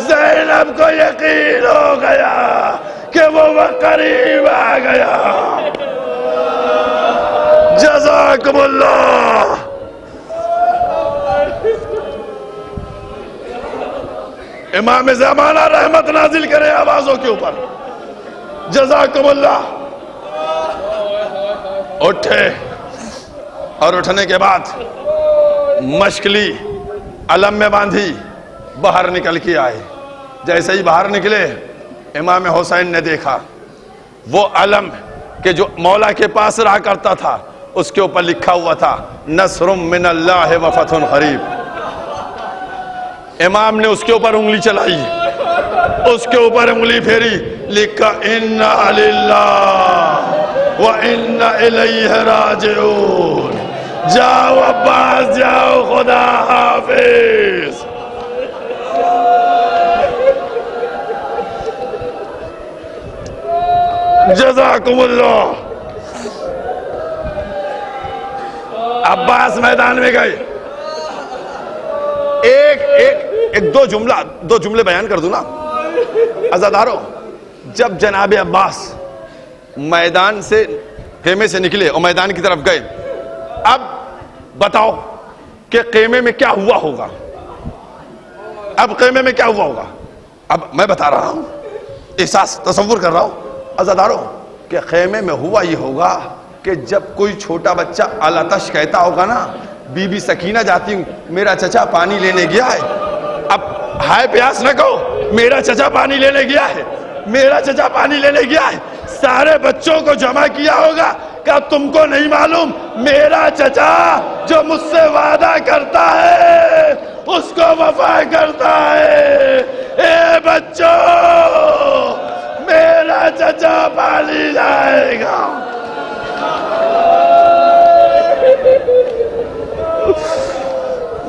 زینب کو یقین ہو گیا کہ وہ وقت قریب آ گیا۔ جزاکم اللہ۔ امام زمانہ رحمت نازل کرے آوازوں کے اوپر، جزاکم اللہ۔ اٹھے اور اٹھنے کے بعد مشکلی علم میں باندھی، باہر نکل کے آئے۔ جیسے ہی باہر نکلے امام حسین نے دیکھا وہ علم کہ جو مولا کے پاس رہا کرتا تھا، اس کے اوپر لکھا ہوا تھا نصر من اللہ و فتح قریب۔ امام نے اس کے اوپر انگلی چلائی، اس کے اوپر انگلی پھیری، لکھا انا للہ و انا الیہ راجعون۔ جاؤ عباس جاؤ، خدا حافظ۔ جزاکم اللہ۔ عباس میدان میں گئے۔ ایک دو جملے بیان کر دوں نا عزادارو۔ جب جناب عباس میدان سے خیمے سے نکلے اور میدان کی طرف گئے، اب بتاؤ کہ خیمے میں کیا ہوا ہوگا؟ اب خیمے میں کیا ہوا ہوگا؟ اب میں بتا رہا ہوں، احساس تصور کر رہا ہوں۔ عزاداروں کہ خیمے میں ہوا یہ ہوگا کہ جب کوئی چھوٹا بچہ الاتش کہتا ہوگا نا، بی بی سکینہ جاتی ہوں میرا چچا پانی لینے گیا ہے، اب ہائے پیاس نہ کہو، میرا چچا پانی لینے گیا ہے، میرا چچا پانی لینے گیا ہے، سارے بچوں کو جمع کیا ہوگا کہ تم کو نہیں معلوم میرا چچا جو مجھ سے وعدہ کرتا ہے اس کو وفا کرتا ہے، اے بچوں میرا چچا پانی لائے گا۔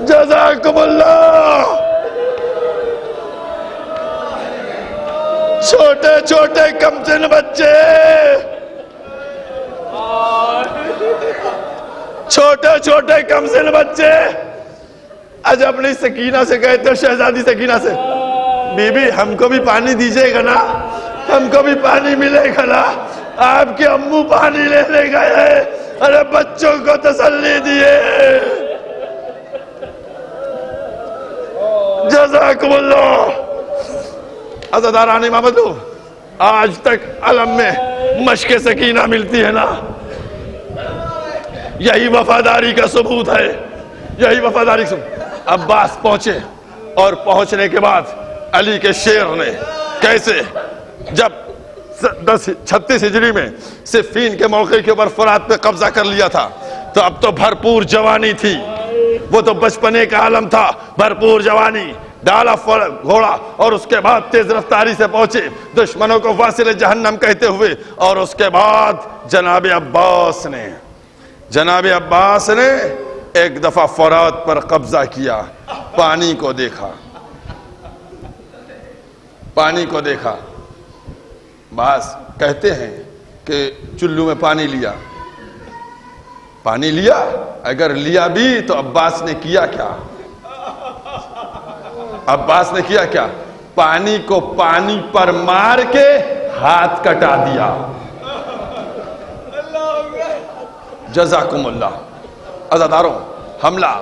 جزاکم اللہ۔ چھوٹے چھوٹے کمسن بچے، چھوٹے چھوٹے کمسن بچے آج اپنی سکینہ سے کہتے ہو، شہزادی سکینہ سے، بی بی ہم کو بھی پانی دیجئے گا نا، ہم کو بھی پانی ملے گا نا، آپ کے امو پانی لینے گئے ہیں، ارے بچوں کو تسلی دیے۔ جزاکم اللہ۔ عزاداران محمد، آج تک علم میں مشق سکینہ ملتی ہے نا، یہی وفاداری کا ثبوت ہے، یہی وفاداری کا ثبوت۔ عباس پہنچے اور پہنچنے کے بعد علی کے شیر نے کیسے، جب 36 ہجری میں صفین کے موقع کے اوپر فرات پہ قبضہ کر لیا تھا تو اب تو بھرپور جوانی تھی، وہ تو بچپنے کا عالم تھا، بھرپور جوانی، ڈالا گھوڑا اور اس کے بعد تیز رفتاری سے پہنچے دشمنوں کو واصل جہنم کہتے ہوئے، اور اس کے بعد جناب عباس نے ایک دفعہ فرات پر قبضہ کیا، پانی کو دیکھا، پانی کو دیکھا۔ بعض کہتے ہیں کہ چلو میں پانی لیا، پانی لیا، اگر لیا بھی تو عباس نے کیا کیا؟ عباس نے کیا کیا؟ پانی کو پانی پر مار کے ہاتھ کٹا دیا۔ جزاکم اللہ۔ عزاداروں، حملہ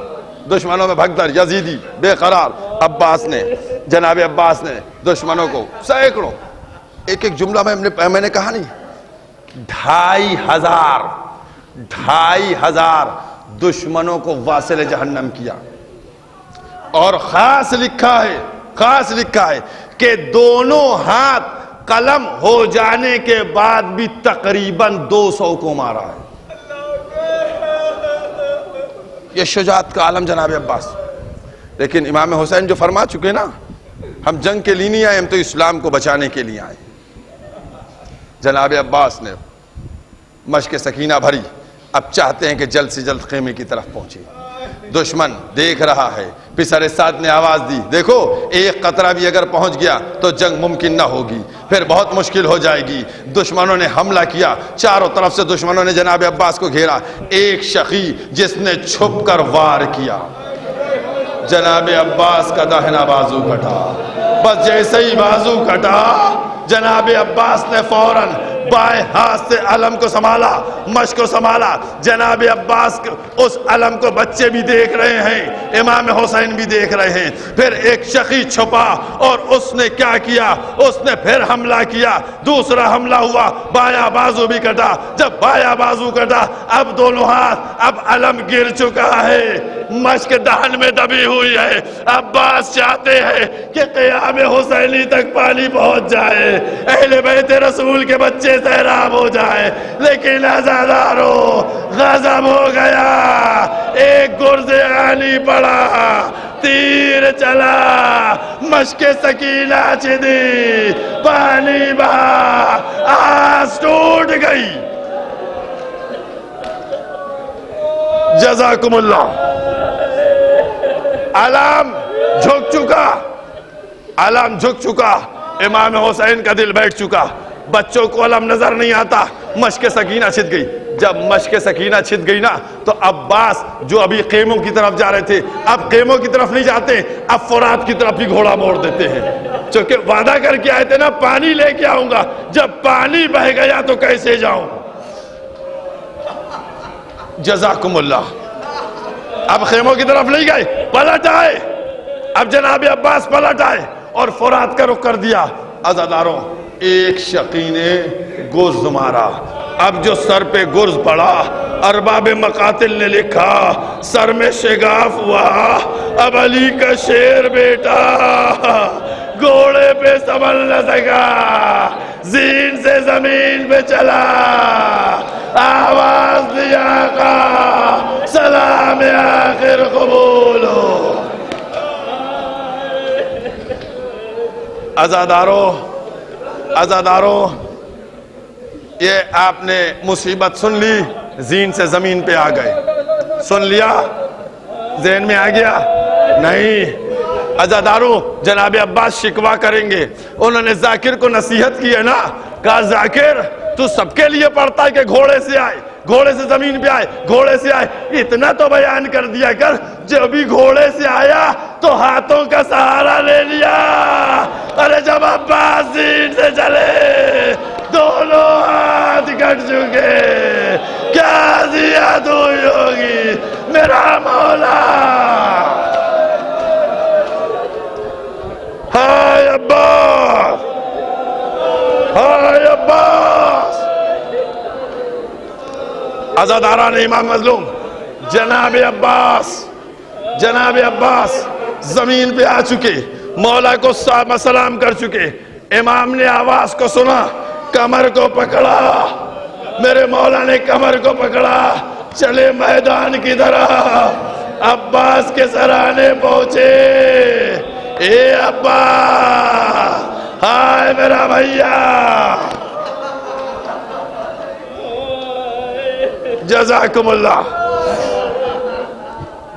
دشمنوں میں بھگدڑ، یزیدی بے قرار، جناب عباس نے دشمنوں کو سینکڑوں، ایک ایک جملہ میں نے کہا نہیں، 2500 دشمنوں کو واصل جہنم کیا۔ اور خاص لکھا ہے کہ دونوں ہاتھ قلم ہو جانے کے بعد بھی تقریباً 200 کو مارا ہے۔ یہ شجاعت کا عالم جناب عباس۔ لیکن امام حسین جو فرما چکے نا، ہم جنگ کے لیے نہیں آئے، ہم تو اسلام کو بچانے کے لیے آئے۔ جناب عباس نے مشق سکینہ بھری، اب چاہتے ہیں کہ جلد سے جلد خیمے کی طرف پہنچے۔ دشمن دیکھ رہا ہے، پسر سعد نے آواز دی، دیکھو ایک قطرہ بھی اگر پہنچ گیا تو جنگ ممکن نہ ہوگی، پھر بہت مشکل ہو جائے گی۔ دشمنوں نے حملہ کیا، چاروں طرف سے دشمنوں نے جناب عباس کو گھیرا۔ ایک شقی جس نے چھپ کر وار کیا، جناب عباس کا داہنا بازو کٹا۔ بس جیسے ہی بازو کٹا، جناب عباس نے فوراً بائیں ہاتھ سے علم کو سنبھالا، مشق کو سنبھالا۔ جناب عباس اس علم کو بچے بھی دیکھ رہے ہیں، امام حسین بھی دیکھ رہے ہیں۔ پھر ایک شقی چھپا اور اس نے کیا کیا، اس نے پھر حملہ کیا۔ دوسرا حملہ ہوا، بایاں بازو بھی کٹا۔ جب بایاں بازو کٹا، اب دونوں ہاتھ، اب علم گر چکا ہے، مشق دہن میں دبی ہوئی ہے۔ عباس چاہتے ہیں کہ قیام حسینی تک پانی پہنچ جائے، اہل بیت رسول کے بچے سیراب ہو جائے، لیکن عزادارو غضب ہو گیا۔ ایک گرز آنی پڑا، تیر چلا، مشق سکینہ چدی، پانی بہا، آس ٹوٹ گئی۔ جزاکم اللہ۔ علم جھک چکا، امام حسین کا دل بیٹھ چکا، بچوں کو علم نظر نہیں آتا، مشق سکینہ چھت گئی۔ جب مشق سکینہ چھت گئی نا تو عباس جو ابھی خیموں کی طرف جا رہے تھے، اب خیموں کی طرف نہیں جاتے، اب فرات کی طرف ہی گھوڑا موڑ دیتے ہیں، چونکہ وعدہ کر کے آئے تھے نا پانی لے کے آؤں گا، جب پانی بہ گیا تو کیسے جاؤں۔ جزاکم اللہ۔ اب خیموں کی طرف نہیں گئے، پلٹ آئے، اب جناب عباس پلٹ آئے اور فرات کا رخ کر دیا۔ عزاداروں، ایک شقی نے گرز مارا. اب جو سر پہ گرز پڑا ارباب مقاتل نے لکھا سر میں شگاف ہوا. اب علی کا شیر بیٹا گھوڑے پہ سنبھل نہ سکا, زین سے زمین پہ چلا, آواز دیا آقا سلام آخر قبول ہو. عزادارو, یہ آپ نے مصیبت سن لی, زین سے زمین پہ آ گئے. سن لیا, ذہن میں آ گیا نہیں. عزادارو, جناب عباس شکوا کریں گے. انہوں نے ذاکر کو نصیحت کی ہے نا, کہا ذاکر تو سب کے لیے پڑھتا ہے کہ گھوڑے سے آئے, گھوڑے سے زمین پہ آئے, گھوڑے سے آئے. اتنا تو بیان کر دیا کر, جب بھی گھوڑے سے آیا تو ہاتھوں کا سہارا لے لیا. ارے جب عباس زین سے چلے دونوں ہاتھ کٹ چکے, کیا زیادت ہوئی ہوگی میرا مولا. ہائے عباس, ہائے عباس. عزاداران امام مظلوم, جناب عباس زمین پہ آ چکے, مولا کو سلام کر چکے. امام نے آواز کو سنا, کمر کو پکڑا, میرے مولا نے کمر کو پکڑا, چلے میدان کی طرف. عباس کے سرانے پہنچے. اے عباس, ہائے میرا بھیا, جزاکم اللہ,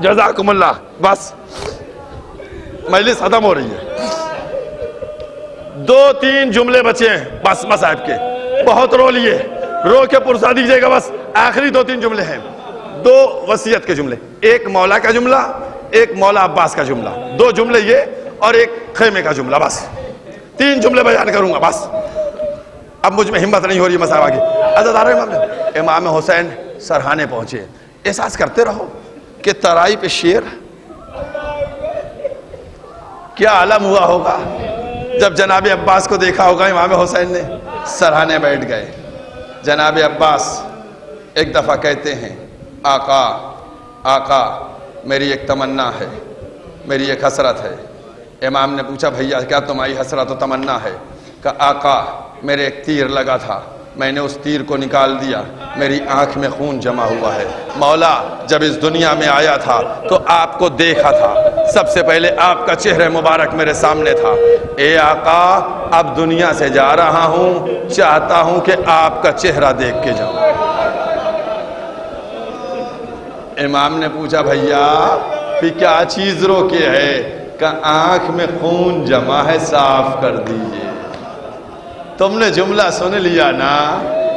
جزاکم اللہ. بس مجلس ختم ہو رہی ہے, 2-3 جملے بچے ہیں بس مصاحب کے. بہت رو لیے, رو کے پرسا دیجئے گا. بس آخری 2-3 جملے ہیں, 2 وصیت کے جملے, ایک مولا کا جملہ, ایک مولا عباس کا جملہ. 2 جملے یہ اور ایک خیمے کا جملہ. بس 3 جملے بیان کروں گا بس. اب مجھ میں ہمت نہیں ہو رہی مصاحب آگے. عزادارو, امام حسین سرہانے پہنچے. احساس کرتے رہو کہ ترائی پہ شیر کیا عالم ہوا ہوگا جب جناب عباس کو دیکھا ہوگا. امام حسین نے سرہانے بیٹھ گئے. جناب عباس ایک دفعہ کہتے ہیں, آقا آقا میری ایک تمنا ہے, میری ایک حسرت ہے. امام نے پوچھا بھیا کیا تمہاری حسرت و تمنا ہے؟ کہ آقا میرے ایک تیر لگا تھا, میں نے اس تیر کو نکال دیا, میری آنکھ میں خون جمع ہوا ہے. مولا جب اس دنیا میں آیا تھا تو آپ کو دیکھا تھا, سب سے پہلے آپ کا چہرہ مبارک میرے سامنے تھا. اے آقا اب دنیا سے جا رہا ہوں, چاہتا ہوں کہ آپ کا چہرہ دیکھ کے جاؤں. امام نے پوچھا بھیا پھر کیا چیز روکے ہے؟ کہ آنکھ میں خون جمع ہے, صاف کر دیجئے. تم نے جملہ سن لیا نا.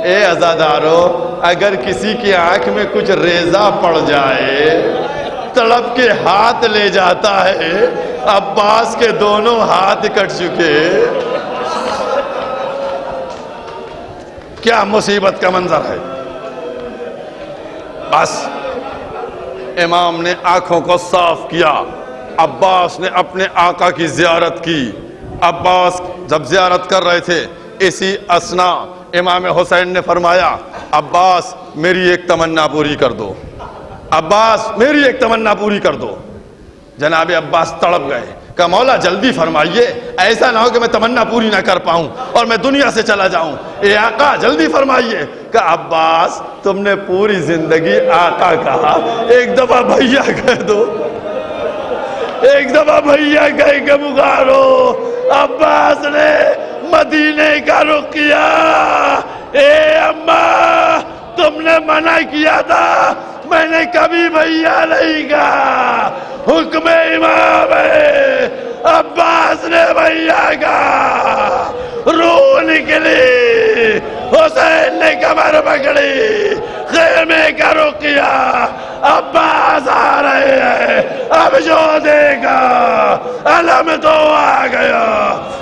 اے عزادارو, اگر کسی کی آنکھ میں کچھ ریزہ پڑ جائے تڑپ کے ہاتھ لے جاتا ہے. عباس کے دونوں ہاتھ کٹ چکے. کیا مصیبت کا منظر ہے. بس امام نے آنکھوں کو صاف کیا. عباس نے اپنے آقا کی زیارت کی. عباس جب زیارت کر رہے تھے اسی اسنا امام حسین نے فرمایا عباس میری ایک تمنا پوری کر دو, عباس میری ایک تمنا پوری کر دو. جناب عباس تڑپ گئے. کہ مولا جلدی فرمائیے, ایسا نہ ہو کہ میں تمنا پوری نہ کر پاؤں اور میں دنیا سے چلا جاؤں. اے آقا جلدی فرمائیے. کہ عباس تم نے پوری زندگی آقا کہا, ایک دفعہ بھیا کہہ دو, ایک دفعہ بھیا کہہ کے پکارو. عباس نے مدینے کا رخ کیا. اے اماں تم نے منع کیا تھا, میں نے کبھی بھیا نہیں کہا, حکم امام ہے. عباس نے بھیا کہا, روح نکلی, حسین نے کمر پکڑی, خیمے کا رخ کیا. عباس آ رہے ہیں, اب جو دیکھا علم تو آ گیا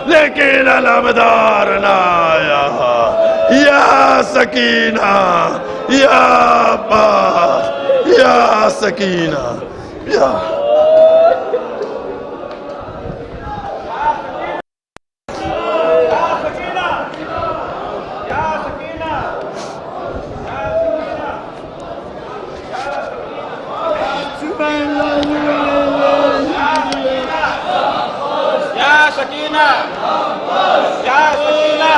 لیکن علمدار نہ آیا. یا سکینہ یا عباس یا سکینہ یا سکینہ یا سکینہ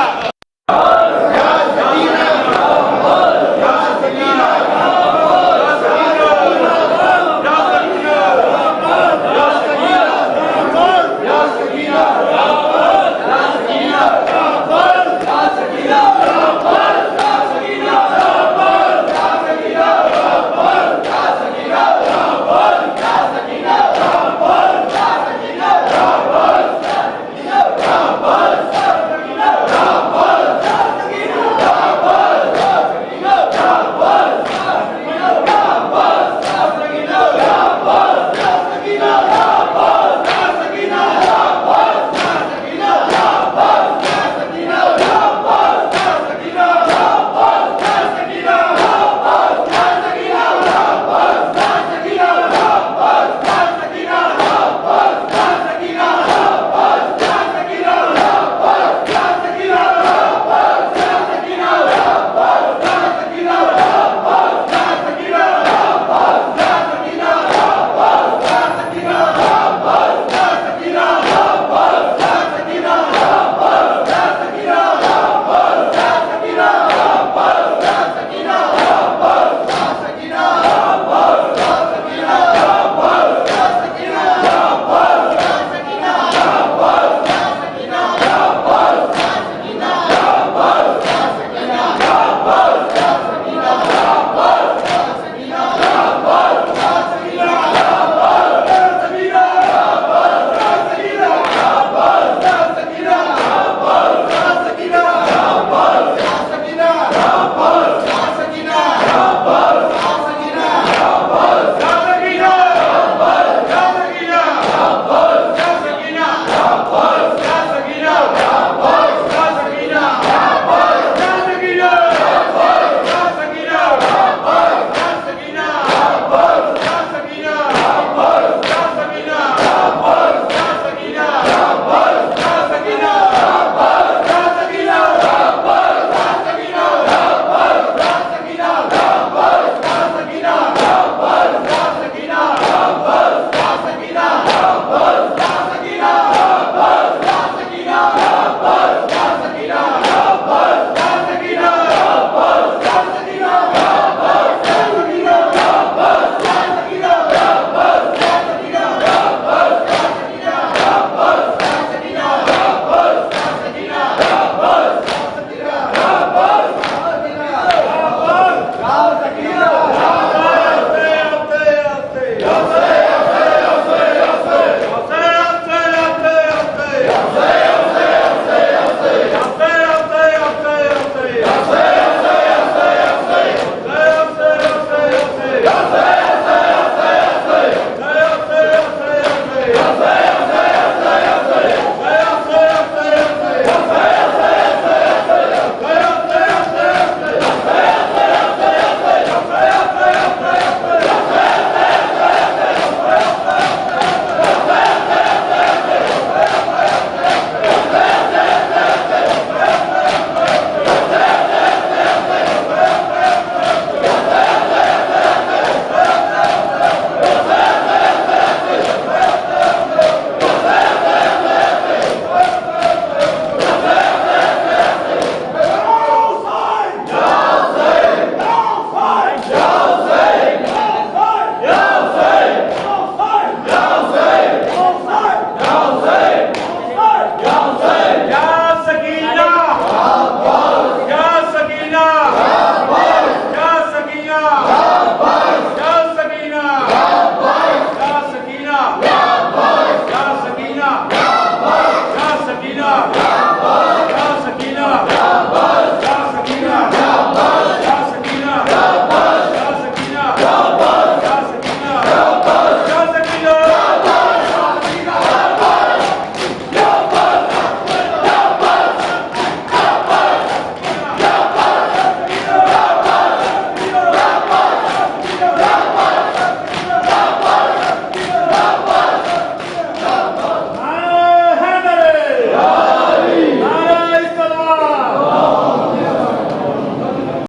سکینہ